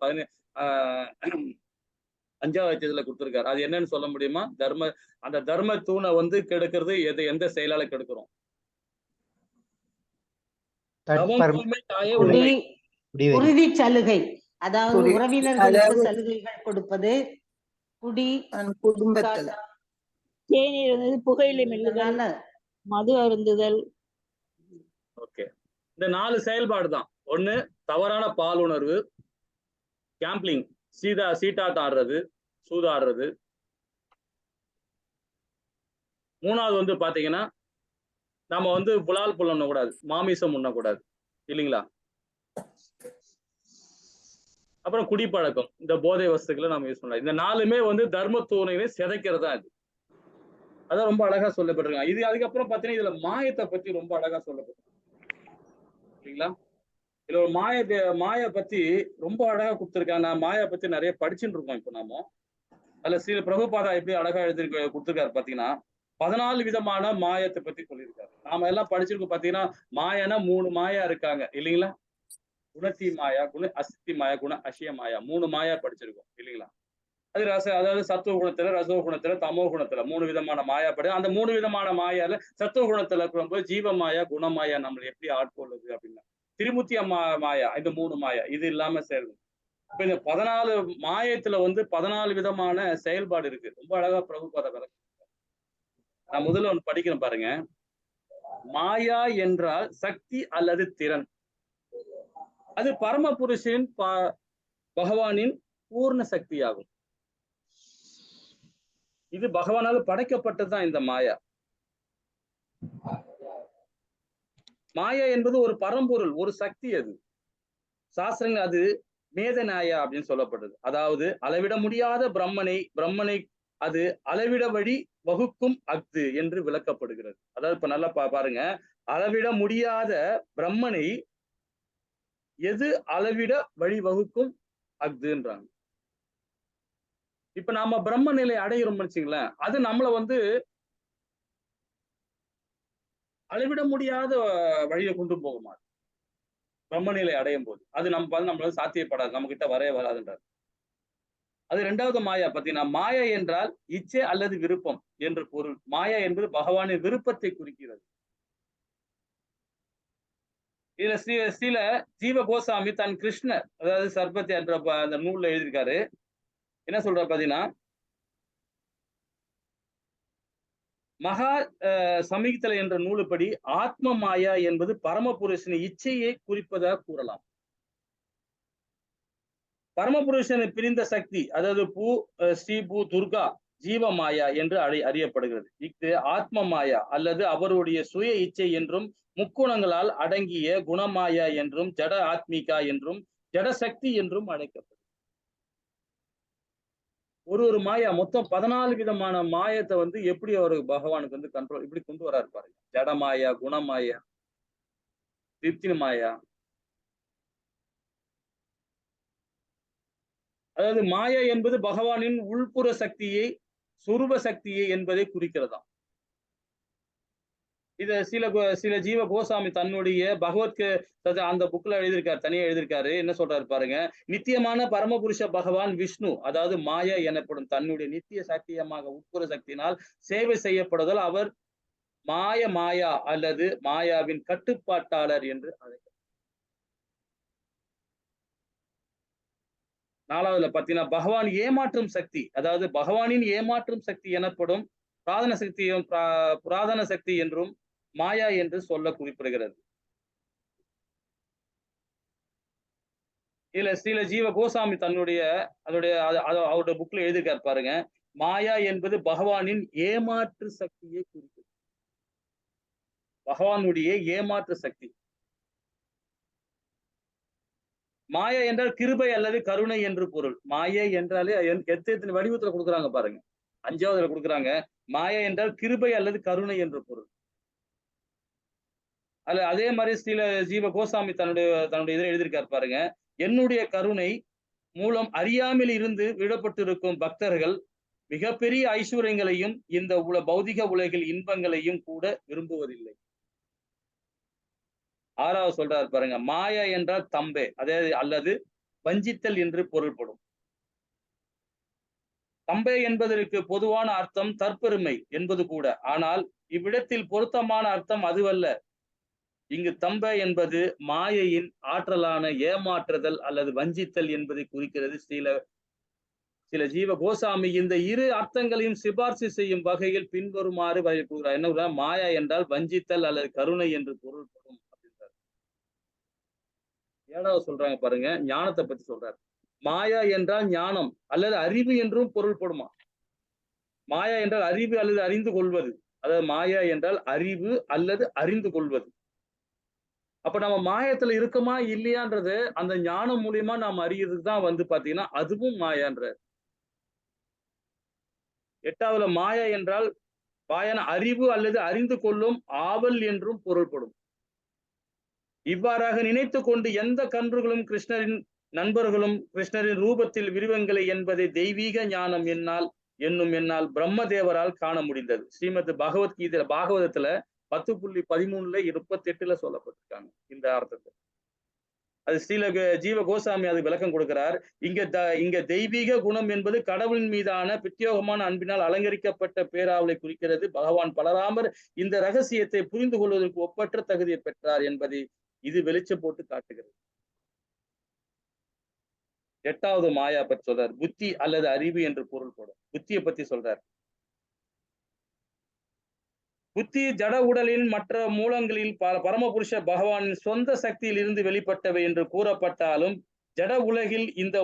5வது அத்தியாயத்துல கொடுத்திருக்காரு. அது என்னன்னு சொல்ல முடியுமா? அந்த தர்ம தூணை வந்து கெடுக்கிறது எந்த செயலால கெடுக்கிறோம்? உறுதி சலுகை, அதாவது உறவினர்களுக்கு அளவு சலுகைகள் கொடுப்பது, குடி, குடும்பத்துல தேநீர் வந்து புகையிலை மெல்லுதல், மது அருந்துதல். ஓகே, இந்த 4 செயல்பாடு தான். ஒண்ணு தவறான பாலுணர்வு, கேம்பிளிங், சீட்டாட்டம் ஆடுறது, சூதாடுறது. 3வது வந்து பாத்தீங்கன்னா நம்ம வந்து புலால் புல் உண்ணக்கூடாது, மாமிசம் உண்ணக்கூடாது இல்லைங்களா? அப்புறம் குடிப்பழக்கம், இந்த போதை வஸ்துக்களை நம்ம யூஸ் பண்ணலாம். இந்த 4மே வந்து தர்ம தூணையை சிதைக்கிறதா இது. அதான் ரொம்ப அழகா சொல்லப்பட்டிருக்காங்க. இது அதுக்கப்புறம் பாத்தீங்கன்னா இதுல மாயத்தை பத்தி ரொம்ப அழகா சொல்லப்பட்டிருக்கு இல்லைங்களா? இதுல ஒரு மாய பத்தி ரொம்ப அழகா கொடுத்திருக்காங்க. நான் மாயா பத்தி நிறைய படிச்சுட்டு இருக்கோம் இப்போ நாம. அதுல ஸ்ரீ பிரபுபாதா எப்படி அழகா கொடுத்திருக்காரு பாத்தீங்கன்னா 14 விதமான மாயத்தை பத்தி சொல்லியிருக்காரு. நாம எல்லாம் படிச்சிருக்கோம். பாத்தீங்கன்னா மாயனா 3 மாயா இருக்காங்க இல்லைங்களா? குணத்தி மாயா, அசித்தி மாயா, அசிய மாயா, 3 மாயா படிச்சிருக்கோம் இல்லைங்களா? அது அதாவது சத்துவ குணத்துல, ரசோ குணத்துல, தமோ குணத்துல 3 விதமான மாயா படி. அந்த 3 விதமான மாயால சத்துவ குணத்துல இருக்கும்போது ஜீவ மாயா, குணமாயா நம்மளை எப்படி ஆட்கொள்ளுது அப்படின்னா திரிமுத்திய மாயா, இந்த 3 மாயா இது இல்லாம சேருது. இப்ப இந்த 14 மாயத்துல வந்து 14 விதமான செயல்பாடு இருக்கு. ரொம்ப அழகா பிரபுபாத விளக்கம். நான் முதல்ல ஒன்று படிக்கிறேன் பாருங்க. மாயா என்றால் சக்தி அல்லது திறன். அது பரமபுருஷன் பகவானின் பூர்ண சக்தியாகும். இது பகவானால் படைக்கப்பட்டதுதான் இந்த மாயா. மாயா என்பது ஒரு பரம்பொருள், ஒரு சக்தி. அது சாஸ்திரங்கள் அது மேதநாயா அப்படின்னு சொல்லப்படுது. அதாவது அளவிட முடியாத பிரம்மனை அது அளவிட வழி வகுக்கும் அஃது என்று விளக்கப்படுகிறது. அதாவது இப்ப நல்லா பாருங்க, அளவிட முடியாத பிரம்மனை எது அளவிட வழி வகுக்கும் அஃதுன்றாங்க. இப்ப நாம பிரம்ம நிலை அடைகிறோம்னு வச்சுங்களேன், அது நம்மளை வந்து அளவிட முடியாத வழியை கொண்டு போக மாட்டோம். பிரம்ம நிலை அடையும் போது அது நம்மளால சாத்தியப்படாது, நம்ம கிட்ட வரவே வராதுன்றார். அது 2வது மாயா பார்த்தீங்கன்னா, மாயா என்றால் இச்சை அல்லது விருப்பம் என்று பொருள். மாயா என்பது பகவானின் விருப்பத்தை குறிக்கிறது. இதுல சில ஜீவ கோசாமி தன் கிருஷ்ணர், அதாவது சர்பத்தி என்ற அந்த நூல்ல எழுதியிருக்காரு. என்ன சொல்ற பாத்தீங்கன்னா, மகா சமீகத்தலை என்ற நூலுப்படி ஆத்ம மாயா என்பது பரமபுருஷனின் இச்சையை குறிப்பதாக கூறலாம். பரமபுருஷனை பிரிந்த சக்தி, அதாவது ஸ்ரீ பூ துர்கா ஜீவ மாயா என்று அறியப்படுகிறது. இது ஆத்ம மாயா அல்லது அவருடைய சுய இச்சை என்றும், முக்குணங்களால் அடங்கிய குணமாயா என்றும், ஜட ஆத்மிகா என்றும், ஜட சக்தி என்றும் அழைக்கப்படும். ஒரு மாயா மொத்தம் 14 விதமான மாயத்தை வந்து எப்படி அவரு பகவானுக்கு வந்து கண்ட்ரோல் இப்படி கொண்டு வராரு பாருங்க. ஜடமாயா, குணமாயா, திருப்தி மாயா. அதாவது மாயா என்பது பகவானின் உள்புற சக்தியை, சுரூப சக்தியை என்பதை குறிக்கிறதாம். இத சில ஜீவ கோசாமி தன்னுடைய அந்த புக்ல எழுதியிருக்காரு, தனியா எழுதியிருக்காரு. என்ன சொல்றாரு பாருங்க, நித்தியமான பரமபுருஷ பகவான் விஷ்ணு, அதாவது மாயா எனப்படும் தன்னுடைய நித்திய சக்தியமாக உட்புற சக்தியினால் சேவை செய்யப்படுவதால் அவர் மாயா அல்லது மாயாவின் கட்டுப்பாட்டாளர் என்று அழைக்கிறார். 4வதுல பாத்தீங்கன்னா, பகவான் ஏமாற்றும் சக்தி, அதாவது பகவானின் ஏமாற்றும் சக்தி எனப்படும் புராதன சக்தி என்றும் மாயா என்று சொல்ல குறிப்பிடுகிறது. இதுல சில ஜீவ கோசாமி அவருடைய புக்ல எழுதியிருக்காரு பாருங்க, மாயா என்பது பகவானின் ஏமாற்று சக்தியை குறிக்கிறது. பகவானுடைய ஏமாற்று சக்தி. மாயா என்றால் கிருபை அல்லது கருணை என்று பொருள். மாயை என்றாலே எத்தனை வடிவத்துல கொடுக்குறாங்க பாருங்க. 5வதுல கொடுக்குறாங்க, மாயா என்றால் கிருபை அல்லது கருணை என்று பொருள். அதே மாதிரி சில ஜீவ கோசாமி தன்னுடைய இதில் எழுதியிருக்காரு பாருங்க, என்னுடைய கருணை மூலம் அறியாமல் இருந்து விடப்பட்டிருக்கும் பக்தர்கள் மிகப்பெரிய ஐஸ்வர்யங்களையும் இந்த பௌதிக உலகில் இன்பங்களையும் கூட விரும்புவதில்லை. 6வது சொல்றாரு பாருங்க, மாயா என்றால் தம்பே, அதாவது அல்லது வஞ்சித்தல் என்று பொருள்படும். தம்பே என்பதற்கு பொதுவான அர்த்தம் தற்பெருமை என்பது கூட. ஆனால் இவ்விடத்தில் பொருத்தமான அர்த்தம் அதுவல்ல. இங்கு தம்ப என்பது மாயையின் ஆற்றலான ஏமாற்றுதல் அல்லது வஞ்சித்தல் என்பதை குறிக்கிறது. சில ஜீவ கோசாமி இந்த இரு அர்த்தங்களையும் சிபார்சு செய்யும் வகையில் பின்வருமாறு கூறுகிறார். என்ன, மாயா என்றால் வஞ்சித்தல் அல்லது கருணை என்று பொருள்படும் அப்படின்றார். 7வது சொல்றாங்க பாருங்க, ஞானத்தை பத்தி சொல்றாரு. மாயா என்றால் ஞானம் அல்லது அறிவு என்றும் பொருள்படுமா. மாயா என்றால் அறிவு அல்லது அறிந்து கொள்வது. அதாவது மாயா என்றால் அறிவு அல்லது அறிந்து கொள்வது. அப்ப நம்ம மாயத்துல இருக்கோமா இல்லையான்றது அந்த ஞானம் மூலியமா நாம் அறியறதுக்கு தான் பாத்தீங்கன்னா அதுவும் மாயான்ற. 8வதுல மாயா என்றால் வாயான அறிவு அல்லது அறிந்து கொள்ளும் ஆவல் என்றும் பொருள்படும். இவ்வாறாக நினைத்து கொண்டு எந்த கன்றுகளும் கிருஷ்ணரின் நண்பர்களும் கிருஷ்ணரின் ரூபத்தில் விரிவங்களை என்பதை தெய்வீக ஞானம் என்னால் பிரம்மதேவரால் காண முடிந்தது. ஸ்ரீமத் பகவத்கீதை பாகவதத்துல 10.13 38 சொல்லப்பட்டிருக்காங்க இந்த அர்த்தத்தை. அது ஸ்ரீல ஜீவ கோசாமி அது விளக்கம் கொடுக்கிறார். இங்க தெய்வீக குணம் என்பது கடவுளின் மீதான பிரத்யோகமான அன்பினால் அலங்கரிக்கப்பட்ட பேராவலை குறிக்கிறது. பகவான் பலராமர் இந்த ரகசியத்தை புரிந்து கொள்வதற்கு ஒப்பற்ற தகுதியை பெற்றார் என்பதை இது வெளிச்சம் போட்டு காட்டுகிறது. 8வது மாயா பற்றி சொல்றார். புத்தி அல்லது அறிவு என்று பொருள்படும். புத்தியை பத்தி சொல்றார். புத்தி ஜட உடலின் மற்ற மூலங்களில் பரமபுருஷ பகவானின் சொந்த சக்தியில் இருந்து வெளிப்பட்டவை என்று கூறப்பட்டாலும் ஜட உலகில் இந்த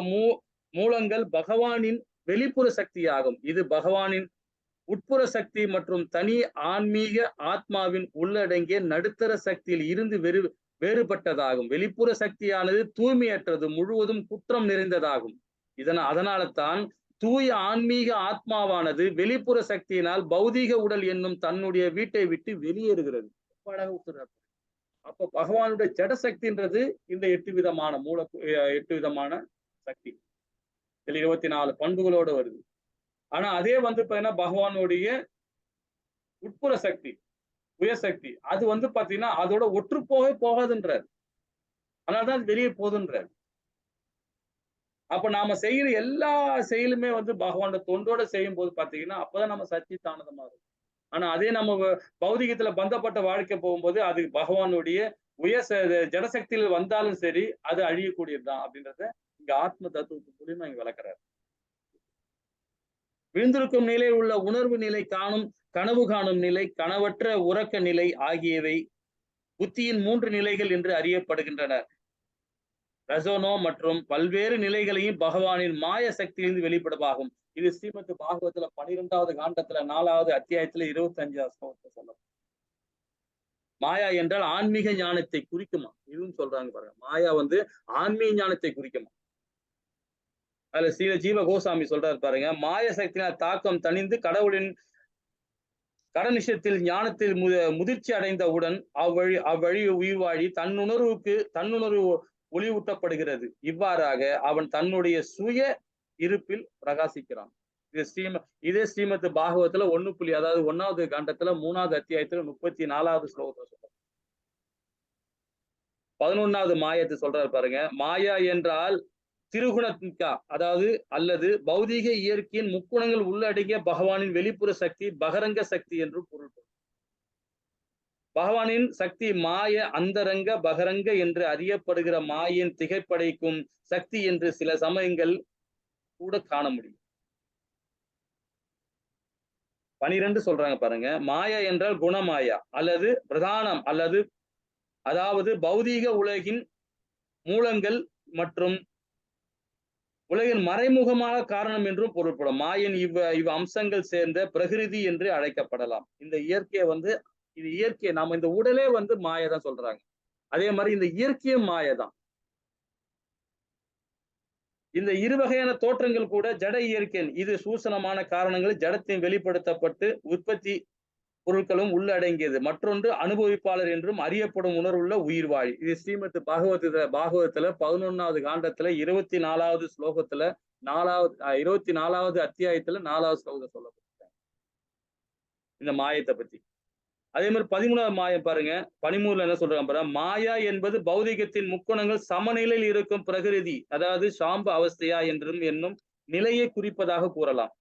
மூலங்கள் பகவானின் வெளிப்புற சக்தியாகும். இது பகவானின் உட்புற சக்தி மற்றும் தனி ஆன்மீக ஆத்மாவின் உள்ளடங்கிய நடுத்தர சக்தியில் இருந்து வேறுபட்டதாகும். வெளிப்புற சக்தியானது தூய்மையற்றது, முழுவதும் குற்றம் நிறைந்ததாகும். அதனால தான் தூய ஆன்மீக ஆத்மாவானது வெளிப்புற சக்தியினால் பௌதீக உடல் என்னும் தன்னுடைய வீட்டை விட்டு வெளியேறுகிறது. அப்ப பகவானுடைய ஜட சக்தின்றது இந்த 8 விதமான சக்தி. இதுல 24 பண்புகளோட வருது. ஆனா அதே பாத்தீங்கன்னா பகவானுடைய உட்புற சக்தி, உயர்சக்தி, அது பாத்தீங்கன்னா அதோட ஒற்று போகாதுன்றார். அதனாலதான் அது வெளியே போகுதுன்றார். அப்ப நாம செய்யற எல்லா செயலுமே பகவானோட தொண்டோட செய்யும் போது பாத்தீங்கன்னா அப்பதான் நம்ம சச்சிதானந்தமா இருக்கும். ஆனா அதே நம்ம பௌதிகத்துல பந்தப்பட்ட வாழ்க்கை போகும்போது அது பகவானுடைய ஜடசக்தியில் வந்தாலும் சரி அது அழியக்கூடியதுதான் அப்படின்றத இங்க ஆத்ம தத்துவத்து மூலியமா இங்க விளக்குறாரு. விழுந்திருக்கும் நிலையில் உள்ள உணர்வு நிலை, கனவு காணும் நிலை, கனவற்ற உறக்க நிலை ஆகியவை புத்தியின் 3 நிலைகள் என்று அறியப்படுகின்றன. ரசோனோ மற்றும் பல்வேறு நிலைகளையும் பகவானின் மாய சக்தியிலிருந்து வெளிப்படமாகும். இது ஸ்ரீமத் பாகவத்துல 12வது காண்டத்துல 4வது அத்தியாயத்துல 25வது ஸ்லோகத்தை சொல்லலாம். மாயா என்றால் ஆன்மீக ஞானத்தை குறிக்குமா, இதுவும் சொல்றாங்க பாருங்க. மாயா ஆன்மீக ஞானத்தை குறிக்குமா. அதுல ஸ்ரீல ஜீவ கோசாமி சொல்றாரு பாருங்க, மாய சக்தியினால் தாக்கம் தணிந்து கடவுளின் கடனிஷத்தில் ஞானத்தில் முதிர்ச்சி அடைந்தவுடன் அவ்வழி உயிர் வாழி தன்னுணர்வு ஒளிவூட்டப்படுகிறது. இவ்வாறாக அவன் தன்னுடைய சுய இருப்பில் பிரகாசிக்கிறான். இதே ஸ்ரீமத் பாகவத்துல 1வது காண்டத்துல 3வது அத்தியாயத்துல 34வது ஸ்லோகத்துல சொல்றாரு. 11வது மாயத்தை சொல்றாரு பாருங்க. மாயா என்றால் திருகுணத்தின்கா, அதாவது அல்லது பௌதீக இயற்கையின் முக்குணங்கள் உள்ளடங்கிய பகவானின் வெளிப்புற சக்தி பகரங்க சக்தி என்று பொருள்படும். பகவானின் சக்தி மாய அந்தரங்க பகரங்க என்று அறியப்படுகிற மாயின் திகைப்படைக்கும் சக்தி என்று சில சமயங்கள் கூட காண முடியும். 12 சொல்றாங்க பாருங்க. மாயா என்றால் குணமாயா அல்லது பிரதானம் அதாவது பௌதீக உலகின் மூலங்கள் மற்றும் உலகின் மறைமுகமான காரணம் என்றும் பொருள்படும். மாயின் இவ் அம்சங்கள் சேர்ந்த பிரகிருதி என்று அழைக்கப்படலாம். இந்த இயற்கையை இது இயற்கை, நாம இந்த உடலே மாயதான் சொல்றாங்க. அதே மாதிரி இந்த இயற்கையும் மாயதான். இந்த இருவகையான தோற்றங்கள் கூட ஜட இயற்கை. இது சூசனமான காரணங்கள் ஜடத்தின் வெளிப்படுத்தப்பட்டு உற்பத்தி பொருட்களும் உள்ளடங்கியது. மற்றொன்று அனுபவிப்பாளர் என்றும் அறியப்படும் உணர்வுள்ள உயிர் வாழி. இது ஸ்ரீமத் பாகவதத்துல 11வது காண்டத்துல 24வது ஸ்லோகத்துல 24வது அத்தியாயத்துல 4வது ஸ்லோகத்தை சொல்லப்பட்டிருக்காங்க இந்த மாயத்தை பத்தி. அதே மாதிரி 13வது மாயம் பாருங்க. 13ல என்ன சொல்றாங்க பாருங்க. மாயா என்பது பௌதிகத்தின் முக்குணங்கள் சமநிலையில் இருக்கும் பிரகிருதி, அதாவது சாம்ப அவஸ்தையா என்றும் என்னும் நிலையை குறிப்பதாக கூறலாம்.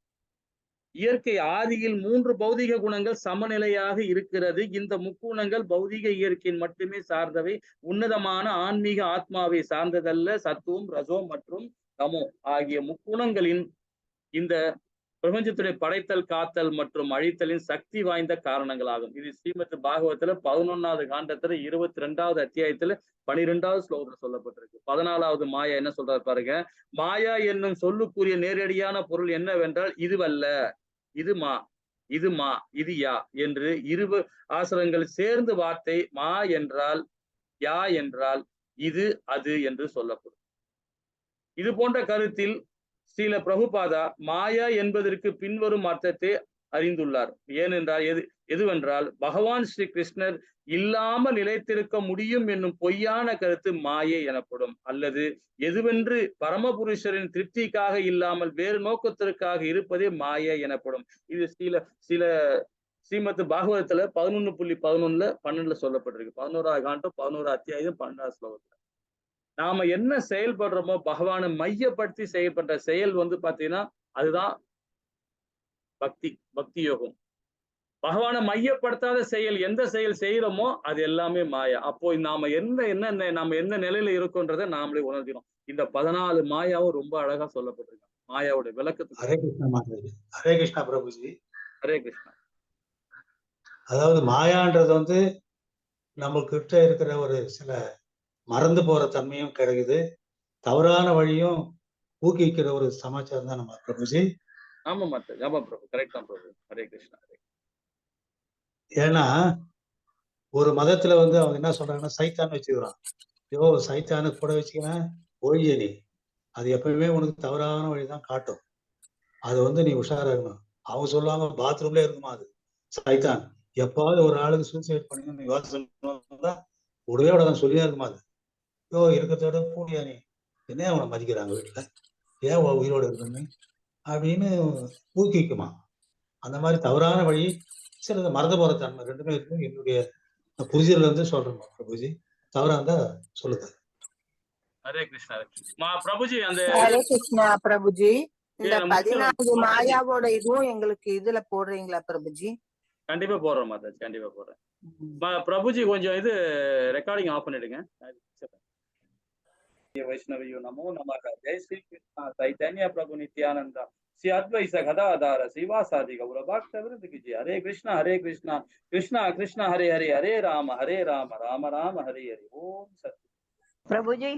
இயற்கை ஆதியில் 3 பௌதிக குணங்கள் சமநிலையாக இருக்கிறது. இந்த முக்குணங்கள் பௌதிக இயற்கையின் மட்டுமே சார்ந்தவை, உன்னதமான ஆன்மீக ஆத்மாவை சார்ந்ததல்ல. சத்துவம், ரஜோ மற்றும் தமோ ஆகிய முக்குணங்களின் இந்த பிரபஞ்சத்துடைய படைத்தல், காத்தல் மற்றும் அழித்தலின் சக்தி வாய்ந்த காரணங்களாகும். இது ஸ்ரீமத் பாகவத்துல 11வது காண்டத்துல 22வது அத்தியாயத்துல 12வது ஸ்லோகத்துல சொல்லப்பட்டிருக்கு. 14வது மாயா என்ன சொல்றாரு பாருங்க. மாயா என்னும் சொல்லுக்குரிய நேரடியான பொருள் என்னவென்றால் இதுவல்ல, இது மா, இது மா, இது யா என்று இரு ஆசிரங்கள் சேர்ந்து வார்த்தை மா என்றால் யா என்றால் இது அது என்று சொல்லப்படும். இது போன்ற கருத்தில் ஸ்ரீல பிரபுபாதா மாயா என்பதற்கு பின்வரும் அர்த்தத்தை அறிந்துள்ளார். ஏனென்றால் எதுவென்றால் பகவான் ஸ்ரீ கிருஷ்ணர் இல்லாமல் நிலைத்திருக்க முடியும் என்னும் பொய்யான கருத்து மாயை எனப்படும். அல்லது எதுவென்று பரமபுருஷரின் திருப்திக்காக இல்லாமல் வேறு நோக்கத்திற்காக இருப்பதே மாயை எனப்படும். இது ஸ்ரீமத் பாகவதத்துல 11.11 12 சொல்லப்பட்டிருக்கு. 11வது காண்டம் 11வது அத்தியாயம் 12வது ஸ்லோகத்துல நாம என்ன செயல்படுறோமோ பகவானை மையப்படுத்தி செயல்படுற செயல் பாத்தீங்கன்னா அதுதான் பக்தி யோகம். பகவானை மையப்படுத்தாத செயல் எந்த செயல் செய்யறோமோ அது எல்லாமே மாயா. அப்போ நாம நாம எந்த நிலையில இருக்கோன்றதை நாமளே உணர்கிறோம். இந்த 14 மாயாவும் ரொம்ப அழகா சொல்லப்பட்டிருக்காங்க. மாயாவோட விளக்கத்துக்கு. ஹரே கிருஷ்ணா மாதாஜி. ஹரே கிருஷ்ணா பிரபுஜி. ஹரே கிருஷ்ணா. அதாவது மாயான்றது நம்மகிட்ட இருக்கிற ஒரு சில மறந்து போற தன்மையும் கிடைக்குது, தவறான வழியும் ஊக்குவிக்கிற ஒரு சமாச்சாரம் தான் நம்ம பிரபுஜி. ஆமா மாதா, ஆமா பிரபு, கரெக்ட் தான் பிரபு. ஹரே கிருஷ்ணா. ஏன்னா ஒரு மதத்துல அவங்க என்ன சொல்றாங்கன்னா சைத்தான் வச்சுக்கிறான். ஐயோ சைத்தானு கூட வச்சுக்கிறேன் ஒழிய நீ அது எப்பயுமே உனக்கு தவறான வழிதான் காட்டும். அது நீ உஷாரா இருக்கணும். அவங்க சொல்லுவாங்க பாத்ரூம்ல இருக்குமா அது சைத்தான். எப்பாவது ஒரு ஆளுக்கு சூசைட் பண்ணி நீ யோசனை உடவே தான் சொல்லியே இருக்குமா அது. யோ இருக்கிறதோட பூடியா நீ என்ன அவனை மதிக்கிறாங்க வீட்டுல, ஏன் உயிரோடு இருக்குன்னு அப்படின்னு ஊக்குவிக்குமா. அந்த மாதிரி தவறான வழி சில மறந்து போற தன்மை ரெண்டுமே இருக்கு. என்னுடைய புரிதல் சொல்றேன் பிரபுஜி. தவறா இருந்தா சொல்லுங்க. ஹரே கிருஷ்ணா பிரபுஜி. அந்த ஹரே கிருஷ்ணா பிரபுஜி. இந்த 14 மாயாவோட இதுவும் எங்களுக்கு இதுல போடுறீங்களா பிரபுஜி? கண்டிப்பா போடுறோம் மாதாஜி, கண்டிப்பா போடுறேன். பிரபுஜி கொஞ்சம் இது ரெக்கார்டிங் ஆஃப் பண்ணிடுங்க. வைஷ்ணவியோ நமோ நமக. ஜெய் ஸ்ரீ கிருஷ்ணா சைதன்ய பிரபு நித்யானந்தா ஸ்ரீ அத்வைச கதாதார சிவாசாதி கௌரபாக்ஷவிருந்துக்கு ஜி. ஹரே கிருஷ்ணா கிருஷ்ணா கிருஷ்ணா ஹரே ஹரே, ஹரே ராம ராம ராம ஹரே ஹரே. ஓம் சத். பிரபுஜி